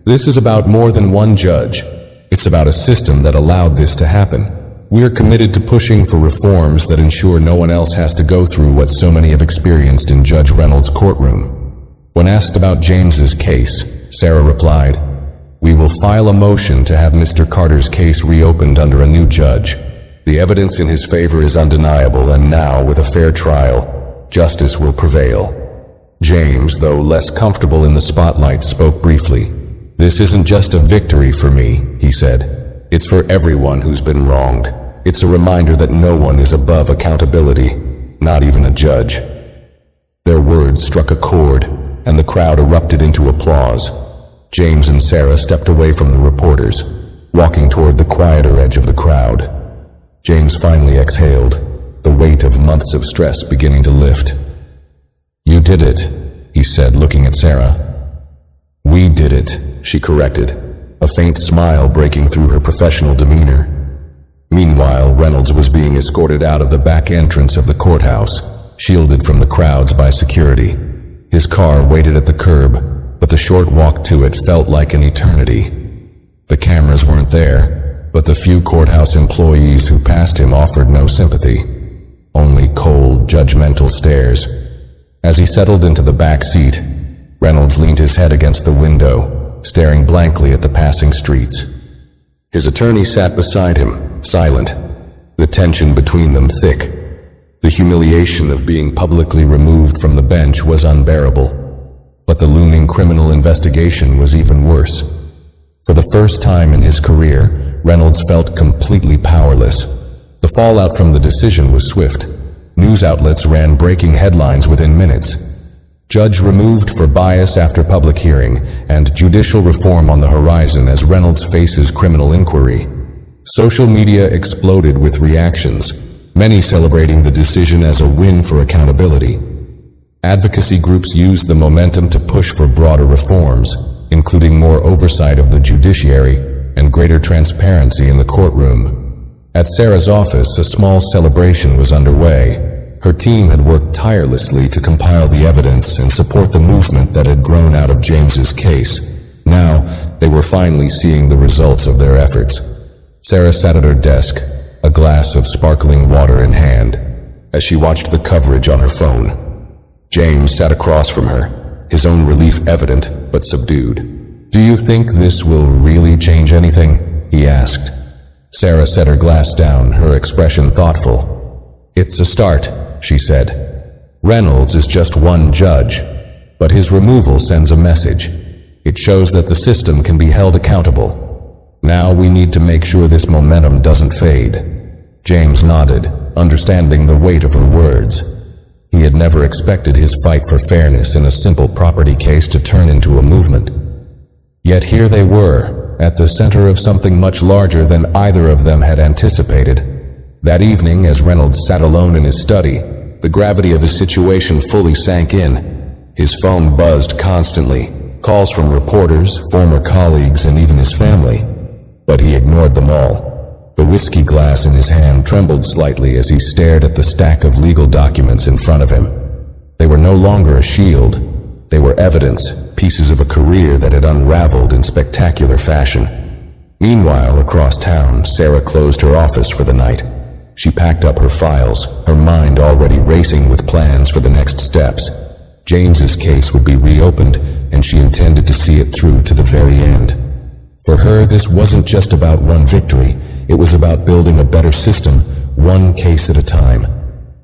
This is about more than one judge. It's about a system that allowed this to happen. We're committed to pushing for reforms that ensure no one else has to go through what so many have experienced in Judge Reynolds' courtroom. When asked about James's case, Sarah replied, "We will file a motion to have Mr. Carter's case reopened under a new judge. The evidence in his favor is undeniable, and now, with a fair trial, justice will prevail." James, though less comfortable in the spotlight, spoke briefly. "This isn't just a victory for me," he said. "It's for everyone who's been wronged. It's a reminder that no one is above accountability, not even a judge." Their words struck a chord, and the crowd erupted into applause. James and Sarah stepped away from the reporters, walking toward the quieter edge of the crowd. James finally exhaled, the weight of months of stress beginning to lift. "You did it," he said, looking at Sarah. "We did it," she corrected, a faint smile breaking through her professional demeanor. Meanwhile, Reynolds was being escorted out of the back entrance of the courthouse, shielded from the crowds by security. His car waited at the curb, but the short walk to it felt like an eternity. The cameras weren't there, but the few courthouse employees who passed him offered no sympathy, only cold, judgmental stares. As he settled into the back seat, Reynolds leaned his head against the window, staring blankly at the passing streets. His attorney sat beside him, silent, the tension between them thick. The humiliation of being publicly removed from the bench was unbearable, but the looming criminal investigation was even worse. For the first time in his career, Reynolds felt completely powerless. The fallout from the decision was swift. News outlets ran breaking headlines within minutes. Judge removed for bias after public hearing, and judicial reform on the horizon as Reynolds faces criminal inquiry. Social media exploded with reactions, many celebrating the decision as a win for accountability. Advocacy groups used the momentum to push for broader reforms, including more oversight of the judiciary and greater transparency in the courtroom. At Sarah's office, a small celebration was underway. Her team had worked tirelessly to compile the evidence and support the movement that had grown out of James's case. Now, they were finally seeing the results of their efforts. Sarah sat at her desk, a glass of sparkling water in hand, as she watched the coverage on her phone. James sat across from her, his own relief evident but subdued. "Do you think this will really change anything?" he asked. Sarah set her glass down, her expression thoughtful. "It's a start," she said. "Reynolds is just one judge, but his removal sends a message. It shows that the system can be held accountable. Now we need to make sure this momentum doesn't fade." James nodded, understanding the weight of her words. He had never expected his fight for fairness in a simple property case to turn into a movement. Yet here they were, at the center of something much larger than either of them had anticipated. That evening, as Reynolds sat alone in his study, the gravity of his situation fully sank in. His phone buzzed constantly, calls from reporters, former colleagues, and even his family. But he ignored them all. The whiskey glass in his hand trembled slightly as he stared at the stack of legal documents in front of him. They were no longer a shield. They were evidence, pieces of a career that had unraveled in spectacular fashion. Meanwhile, across town, Sarah closed her office for the night. She packed up her files, her mind already racing with plans for the next steps. James's case would be reopened, and she intended to see it through to the very end. For her, this wasn't just about one victory. It was about building a better system, one case at a time.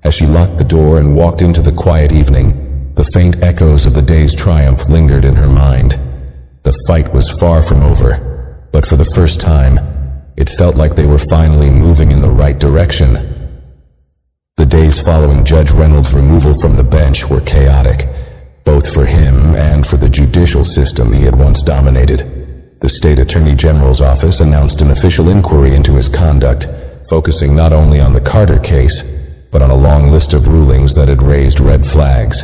As she locked the door and walked into the quiet evening, the faint echoes of the day's triumph lingered in her mind. The fight was far from over, but for the first time, it felt like they were finally moving in the right direction. The days following Judge Reynolds' removal from the bench were chaotic, both for him and for the judicial system he had once dominated. The state attorney general's office announced an official inquiry into his conduct, focusing not only on the Carter case, but on a long list of rulings that had raised red flags.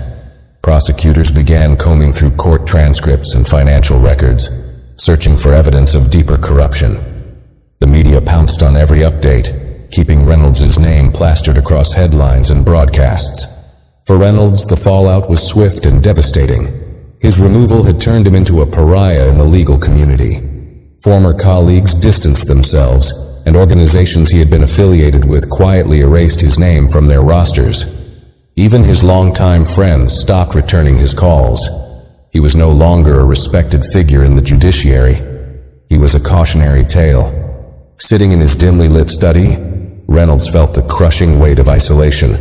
Prosecutors began combing through court transcripts and financial records, searching for evidence of deeper corruption. The media pounced on every update, keeping Reynolds' name plastered across headlines and broadcasts. For Reynolds, the fallout was swift and devastating. His removal had turned him into a pariah in the legal community. Former colleagues distanced themselves, and organizations he had been affiliated with quietly erased his name from their rosters. Even his longtime friends stopped returning his calls. He was no longer a respected figure in the judiciary. He was a cautionary tale. Sitting in his dimly lit study, Reynolds felt the crushing weight of isolation.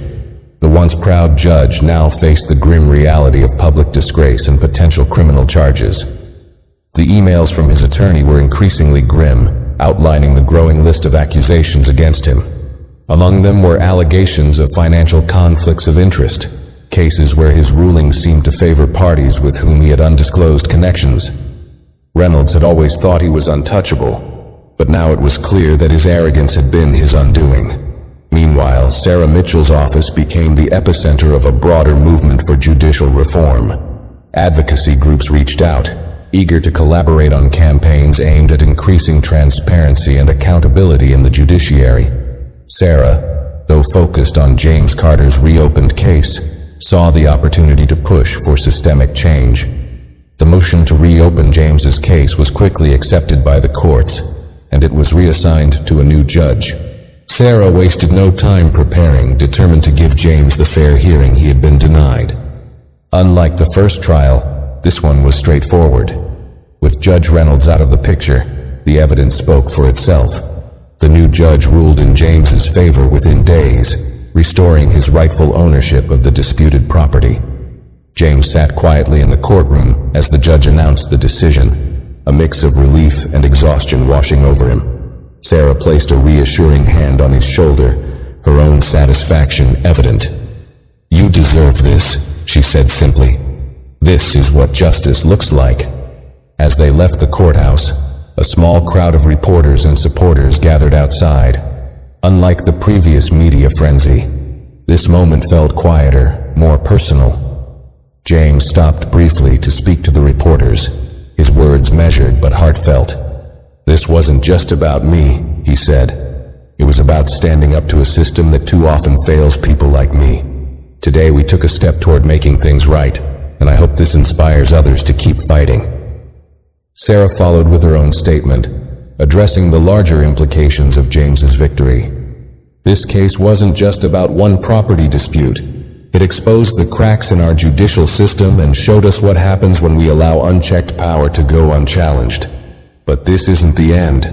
The once proud judge now faced the grim reality of public disgrace and potential criminal charges. The emails from his attorney were increasingly grim, outlining the growing list of accusations against him. Among them were allegations of financial conflicts of interest, cases where his rulings seemed to favor parties with whom he had undisclosed connections. Reynolds had always thought he was untouchable, but now it was clear that his arrogance had been his undoing. Meanwhile, Sarah Mitchell's office became the epicenter of a broader movement for judicial reform. Advocacy groups reached out, eager to collaborate on campaigns aimed at increasing transparency and accountability in the judiciary. Sarah, though focused on James Carter's reopened case, saw the opportunity to push for systemic change. The motion to reopen James's case was quickly accepted by the courts, and it was reassigned to a new judge. Sarah wasted no time preparing, determined to give James the fair hearing he had been denied. Unlike the first trial, this one was straightforward. With Judge Reynolds out of the picture, the evidence spoke for itself. The new judge ruled in James's favor within days, restoring his rightful ownership of the disputed property. James sat quietly in the courtroom as the judge announced the decision, a mix of relief and exhaustion washing over him. Sarah placed a reassuring hand on his shoulder, her own satisfaction evident. "You deserve this," she said simply. "This is what justice looks like." As they left the courthouse, a small crowd of reporters and supporters gathered outside. Unlike the previous media frenzy, this moment felt quieter, more personal. James stopped briefly to speak to the reporters, his words measured but heartfelt. "This wasn't just about me," he said. "It was about standing up to a system that too often fails people like me. Today we took a step toward making things right, and I hope this inspires others to keep fighting." Sarah followed with her own statement, addressing the larger implications of James's victory. This case wasn't just about one property dispute. It exposed the cracks in our judicial system and showed us what happens when we allow unchecked power to go unchallenged. But this isn't the end.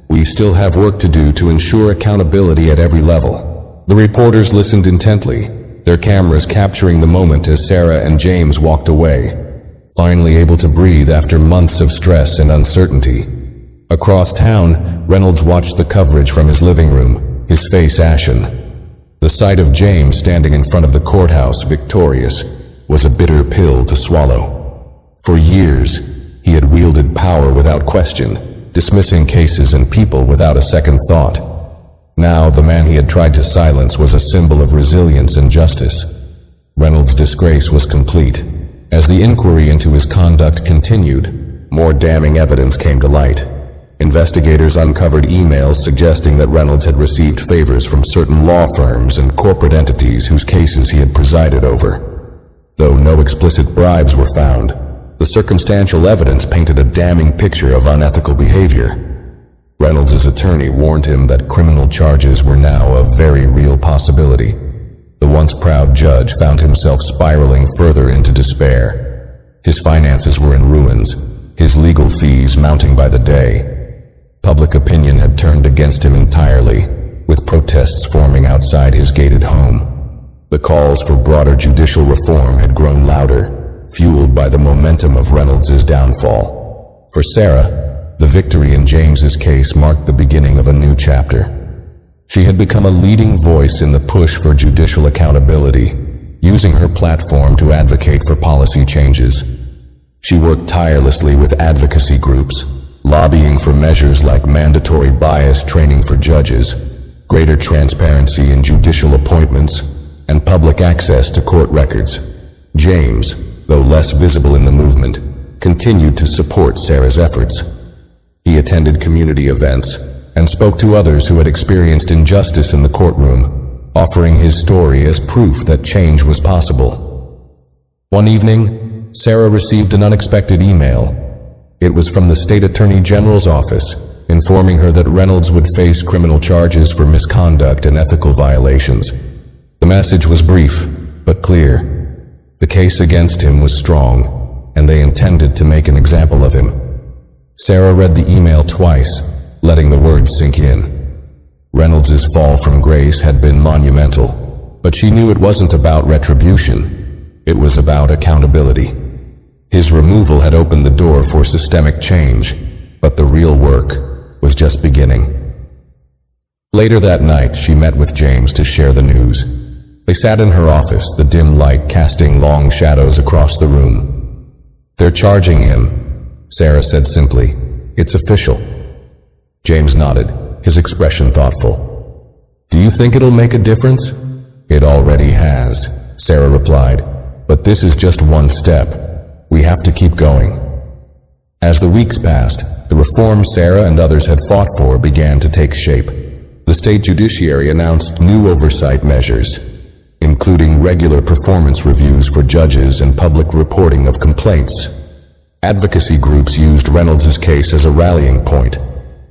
We still have work to do to ensure accountability at every level. The reporters listened intently, their cameras capturing the moment as Sarah and James walked away, finally able to breathe after months of stress and uncertainty. Across town, Reynolds watched the coverage from his living room, his face ashen. The sight of James standing in front of the courthouse, victorious, was a bitter pill to swallow. For years, he had wielded power without question, dismissing cases and people without a second thought. Now, the man he had tried to silence was a symbol of resilience and justice. Reynolds' disgrace was complete. As the inquiry into his conduct continued, more damning evidence came to light. Investigators uncovered emails suggesting that Reynolds had received favors from certain law firms and corporate entities whose cases he had presided over. Though no explicit bribes were found, the circumstantial evidence painted a damning picture of unethical behavior. Reynolds' attorney warned him that criminal charges were now a very real possibility. The once proud judge found himself spiraling further into despair. His finances were in ruins, his legal fees mounting by the day. Public opinion had turned against him entirely, with protests forming outside his gated home. The calls for broader judicial reform had grown louder, fueled by the momentum of Reynolds' downfall. For Sarah, the victory in James's case marked the beginning of a new chapter. She had become a leading voice in the push for judicial accountability, using her platform to advocate for policy changes. She worked tirelessly with advocacy groups, lobbying for measures like mandatory bias training for judges, greater transparency in judicial appointments, and public access to court records. James, though less visible in the movement, continued to support Sarah's efforts. He attended community events and spoke to others who had experienced injustice in the courtroom, offering his story as proof that change was possible. One evening, Sarah received an unexpected email. It was from the State Attorney General's office, informing her that Reynolds would face criminal charges for misconduct and ethical violations. The message was brief, but clear. The case against him was strong, and they intended to make an example of him. Sarah read the email twice, letting the words sink in. Reynolds' fall from grace had been monumental, but she knew it wasn't about retribution. It was about accountability. His removal had opened the door for systemic change, but the real work was just beginning. Later that night, she met with James to share the news. They sat in her office, the dim light casting long shadows across the room. "They're charging him," Sarah said simply. "It's official." James nodded, his expression thoughtful. "Do you think it'll make a difference?" "It already has," Sarah replied. "But this is just one step. We have to keep going." As the weeks passed, the reform Sarah and others had fought for began to take shape. The state judiciary announced new oversight measures, including regular performance reviews for judges and public reporting of complaints. Advocacy groups used Reynolds' case as a rallying point,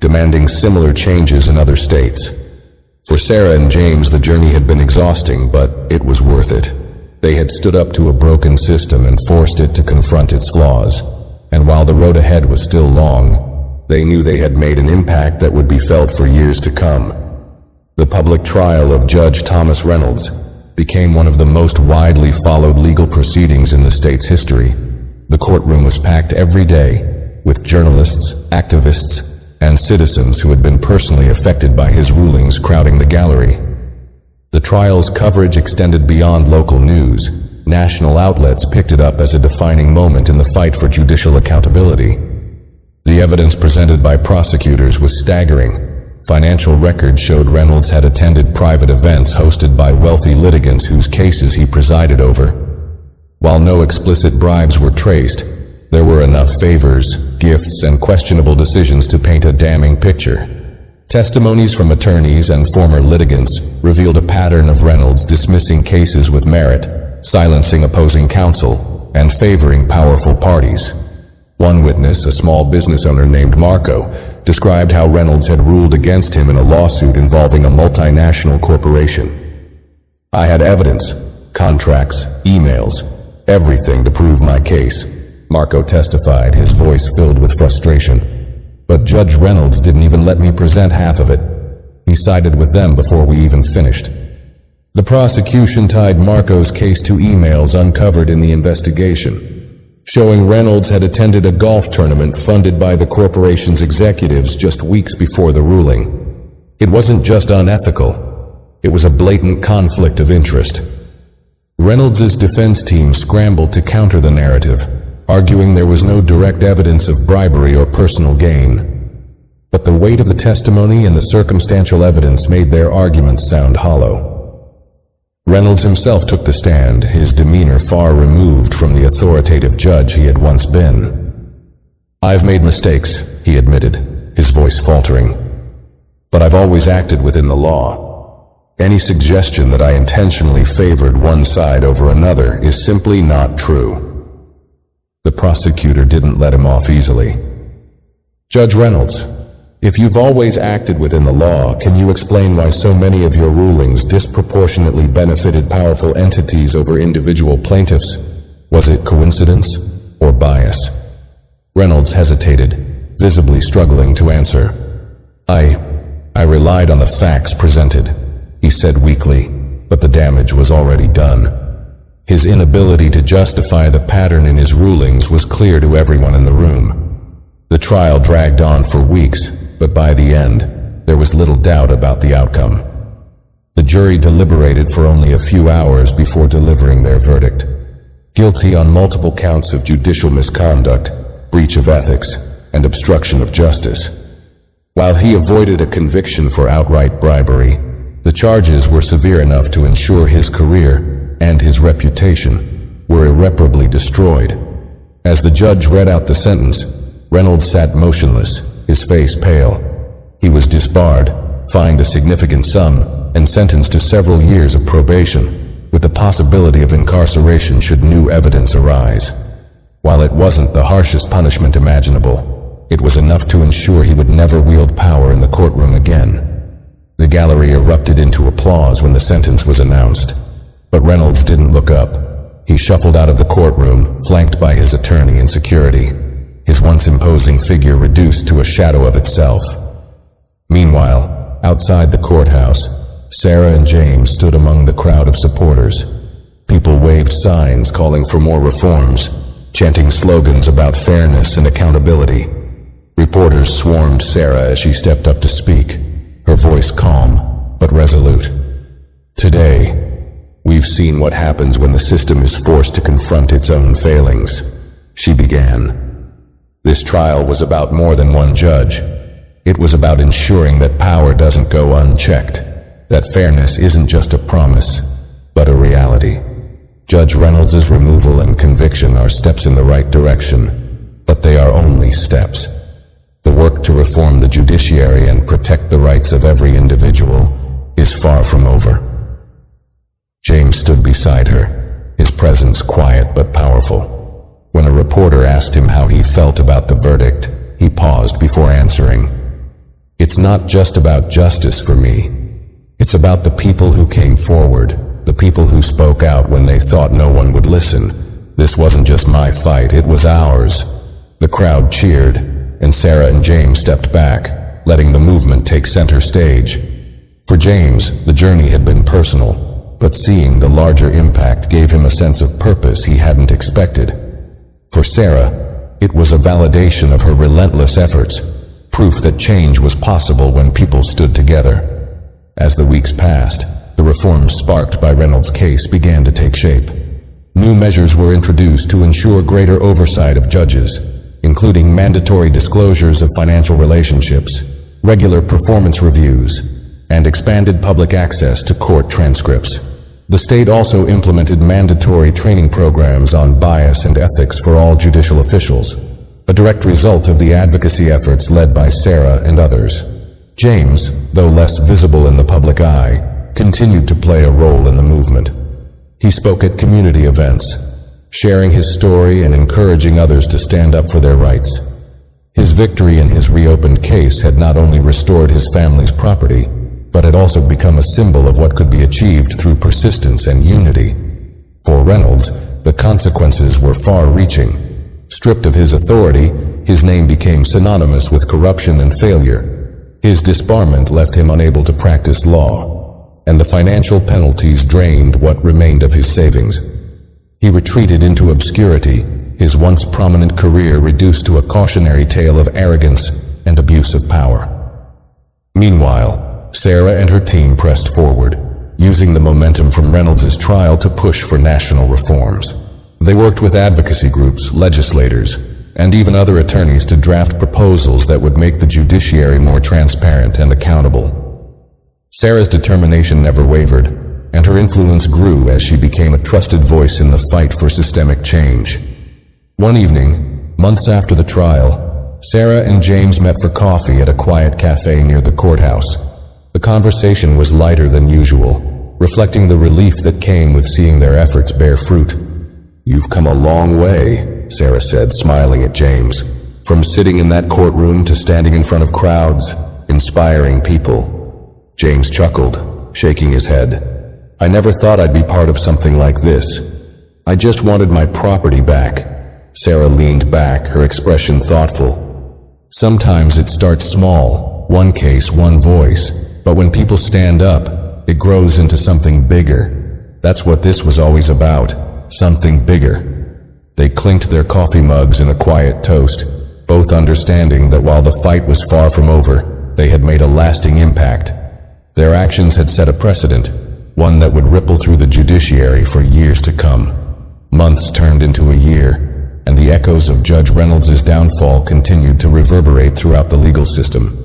demanding similar changes in other states. For Sarah and James, the journey had been exhausting, but it was worth it. They had stood up to a broken system and forced it to confront its flaws. And while the road ahead was still long, they knew they had made an impact that would be felt for years to come. The public trial of Judge Thomas Reynolds became one of the most widely followed legal proceedings in the state's history. The courtroom was packed every day with journalists, activists, and citizens who had been personally affected by his rulings crowding the gallery. The trial's coverage extended beyond local news. National outlets picked it up as a defining moment in the fight for judicial accountability. The evidence presented by prosecutors was staggering. Financial records showed Reynolds had attended private events hosted by wealthy litigants whose cases he presided over. While no explicit bribes were traced, there were enough favors, gifts, and questionable decisions to paint a damning picture. Testimonies from attorneys and former litigants revealed a pattern of Reynolds dismissing cases with merit, silencing opposing counsel, and favoring powerful parties. One witness, a small business owner named Marco, described how Reynolds had ruled against him in a lawsuit involving a multinational corporation. "I had evidence, contracts, emails, everything to prove my case," Marco testified, his voice filled with frustration. "But Judge Reynolds didn't even let me present half of it. He sided with them before we even finished." The prosecution tied Marco's case to emails uncovered in the investigation, showing Reynolds had attended a golf tournament funded by the corporation's executives just weeks before the ruling. It wasn't just unethical, it was a blatant conflict of interest. Reynolds' defense team scrambled to counter the narrative, arguing there was no direct evidence of bribery or personal gain. But the weight of the testimony and the circumstantial evidence made their arguments sound hollow. Reynolds himself took the stand, his demeanor far removed from the authoritative judge he had once been. "I've made mistakes," he admitted, his voice faltering. "But I've always acted within the law. Any suggestion that I intentionally favored one side over another is simply not true." The prosecutor didn't let him off easily. "Judge Reynolds, if you've always acted within the law, can you explain why so many of your rulings disproportionately benefited powerful entities over individual plaintiffs? Was it coincidence or bias?" Reynolds hesitated, visibly struggling to answer. I relied on the facts presented," he said weakly, but the damage was already done. His inability to justify the pattern in his rulings was clear to everyone in the room. The trial dragged on for weeks, but by the end, there was little doubt about the outcome. The jury deliberated for only a few hours before delivering their verdict. Guilty on multiple counts of judicial misconduct, breach of ethics, and obstruction of justice. While he avoided a conviction for outright bribery, the charges were severe enough to ensure his career and his reputation were irreparably destroyed. As the judge read out the sentence, Reynolds sat motionless, his face pale. He was disbarred, fined a significant sum, and sentenced to several years of probation, with the possibility of incarceration should new evidence arise. While it wasn't the harshest punishment imaginable, It was enough to ensure he would never wield power in the courtroom again. The gallery erupted into applause when the sentence was announced, but Reynolds didn't look up. He shuffled out of the courtroom, flanked by his attorney and security, his once imposing figure reduced to a shadow of itself. Meanwhile, outside the courthouse, Sarah and James stood among the crowd of supporters. People waved signs calling for more reforms, chanting slogans about fairness and accountability. Reporters swarmed Sarah as she stepped up to speak, her voice calm but resolute. "Today, we've seen what happens when the system is forced to confront its own failings," she began. This trial was about more than one judge. It was about ensuring that power doesn't go unchecked, that fairness isn't just a promise, but a reality. Judge Reynolds' removal and conviction are steps in the right direction, but they are only steps. The work to reform the judiciary and protect the rights of every individual is far from over. James stood beside her, his presence quiet but powerful. When a reporter asked him how he felt about the verdict, he paused before answering. "It's not just about justice for me. It's about the people who came forward, the people who spoke out when they thought no one would listen. This wasn't just my fight, it was ours." The crowd cheered, and Sarah and James stepped back, letting the movement take center stage. For James, the journey had been personal, but seeing the larger impact gave him a sense of purpose he hadn't expected. For Sarah, it was a validation of her relentless efforts, proof that change was possible when people stood together. As the weeks passed, the reforms sparked by Reynolds' case began to take shape. New measures were introduced to ensure greater oversight of judges, including mandatory disclosures of financial relationships, regular performance reviews, and expanded public access to court transcripts. The state also implemented mandatory training programs on bias and ethics for all judicial officials, a direct result of the advocacy efforts led by Sarah and others. James, though less visible in the public eye, continued to play a role in the movement. He spoke at community events, sharing his story and encouraging others to stand up for their rights. His victory in his reopened case had not only restored his family's property, but had also become a symbol of what could be achieved through persistence and unity. For Reynolds, the consequences were far-reaching. Stripped of his authority, his name became synonymous with corruption and failure. His disbarment left him unable to practice law, and the financial penalties drained what remained of his savings. He retreated into obscurity, his once prominent career reduced to a cautionary tale of arrogance and abuse of power. Meanwhile, Sarah and her team pressed forward, using the momentum from Reynolds' trial to push for national reforms. They worked with advocacy groups, legislators, and even other attorneys to draft proposals that would make the judiciary more transparent and accountable. Sarah's determination never wavered, and her influence grew as she became a trusted voice in the fight for systemic change. One evening, months after the trial, Sarah and James met for coffee at a quiet cafe near the courthouse. The conversation was lighter than usual, reflecting the relief that came with seeing their efforts bear fruit. "You've come a long way," Sarah said, smiling at James. "From sitting in that courtroom to standing in front of crowds, inspiring people." James chuckled, shaking his head. "I never thought I'd be part of something like this. I just wanted my property back." Sarah leaned back, her expression thoughtful. "Sometimes it starts small, one case, one voice, but when people stand up, it grows into something bigger. That's what this was always about, something bigger." They clinked their coffee mugs in a quiet toast, both understanding that while the fight was far from over, they had made a lasting impact. Their actions had set a precedent, one that would ripple through the judiciary for years to come. Months turned into a year, and the echoes of Judge Reynolds' downfall continued to reverberate throughout the legal system.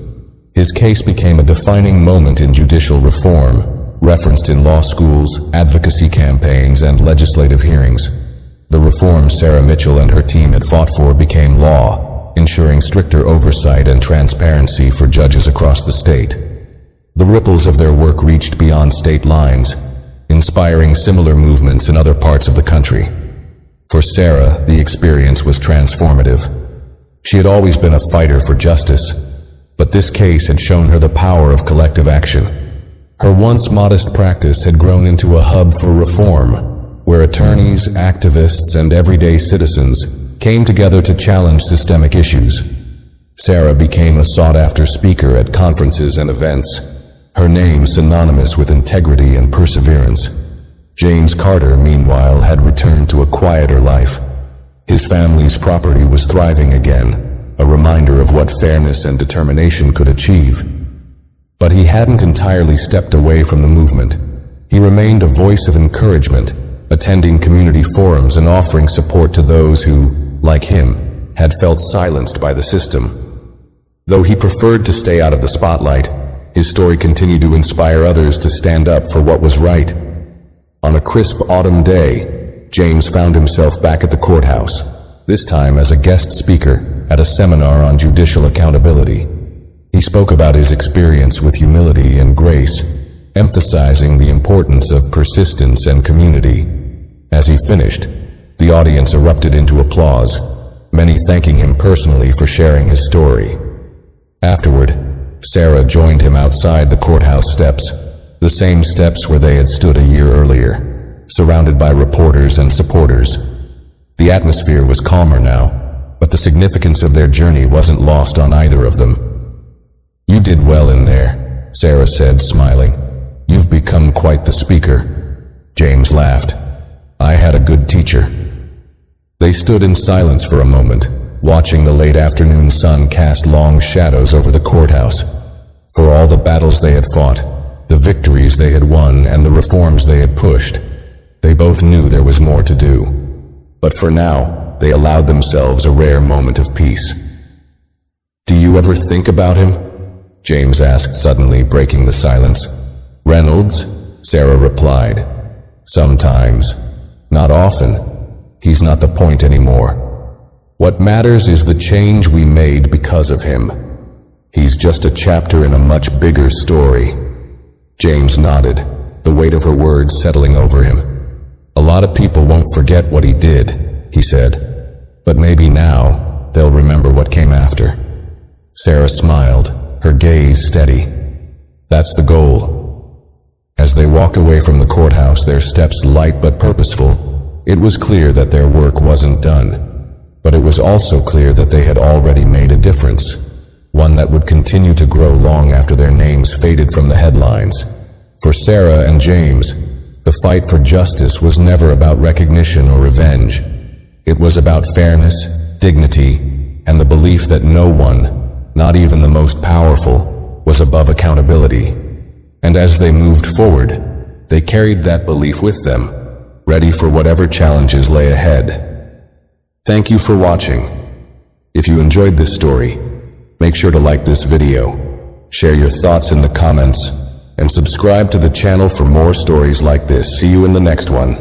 His case became a defining moment in judicial reform, referenced in law schools, advocacy campaigns, and legislative hearings. The reforms Sarah Mitchell and her team had fought for became law, ensuring stricter oversight and transparency for judges across the state. The ripples of their work reached beyond state lines, inspiring similar movements in other parts of the country. For Sarah, the experience was transformative. She had always been a fighter for justice, but this case had shown her the power of collective action. Her once modest practice had grown into a hub for reform, where attorneys, activists, and everyday citizens came together to challenge systemic issues. Sarah became a sought-after speaker at conferences and events, her name synonymous with integrity and perseverance. James Carter, meanwhile, had returned to a quieter life. His family's property was thriving again, a reminder of what fairness and determination could achieve. But he hadn't entirely stepped away from the movement. He remained a voice of encouragement, attending community forums and offering support to those who, like him, had felt silenced by the system. Though he preferred to stay out of the spotlight, his story continued to inspire others to stand up for what was right. On a crisp autumn day, James found himself back at the courthouse, this time as a guest speaker at a seminar on judicial accountability. He spoke about his experience with humility and grace, emphasizing the importance of persistence and community. As he finished, the audience erupted into applause, many thanking him personally for sharing his story. Afterward, Sarah joined him outside the courthouse steps, the same steps where they had stood a year earlier, surrounded by reporters and supporters. The atmosphere was calmer now, but the significance of their journey wasn't lost on either of them. "You did well in there," Sarah said, smiling. "You've become quite the speaker." James laughed. "I had a good teacher." They stood in silence for a moment, watching the late afternoon sun cast long shadows over the courthouse. For all the battles they had fought, the victories they had won, and the reforms they had pushed, they both knew there was more to do. But for now, they allowed themselves a rare moment of peace. "Do you ever think about him?" James asked suddenly, breaking the silence. "Reynolds?" Sarah replied. "Sometimes. Not often. He's not the point anymore. What matters is the change we made because of him. He's just a chapter in a much bigger story." James nodded, the weight of her words settling over him. "A lot of people won't forget what he did," he said, "but maybe now they'll remember what came after." Sarah smiled, her gaze steady. "That's the goal." As they walked away from the courthouse, their steps light but purposeful, it was clear that their work wasn't done. But it was also clear that they had already made a difference, one that would continue to grow long after their names faded from the headlines. For Sarah and James, the fight for justice was never about recognition or revenge. It was about fairness, dignity, and the belief that no one, not even the most powerful, was above accountability. And as they moved forward, they carried that belief with them, ready for whatever challenges lay ahead. Thank you for watching. If you enjoyed this story, make sure to like this video, share your thoughts in the comments, and subscribe to the channel for more stories like this. See you in the next one.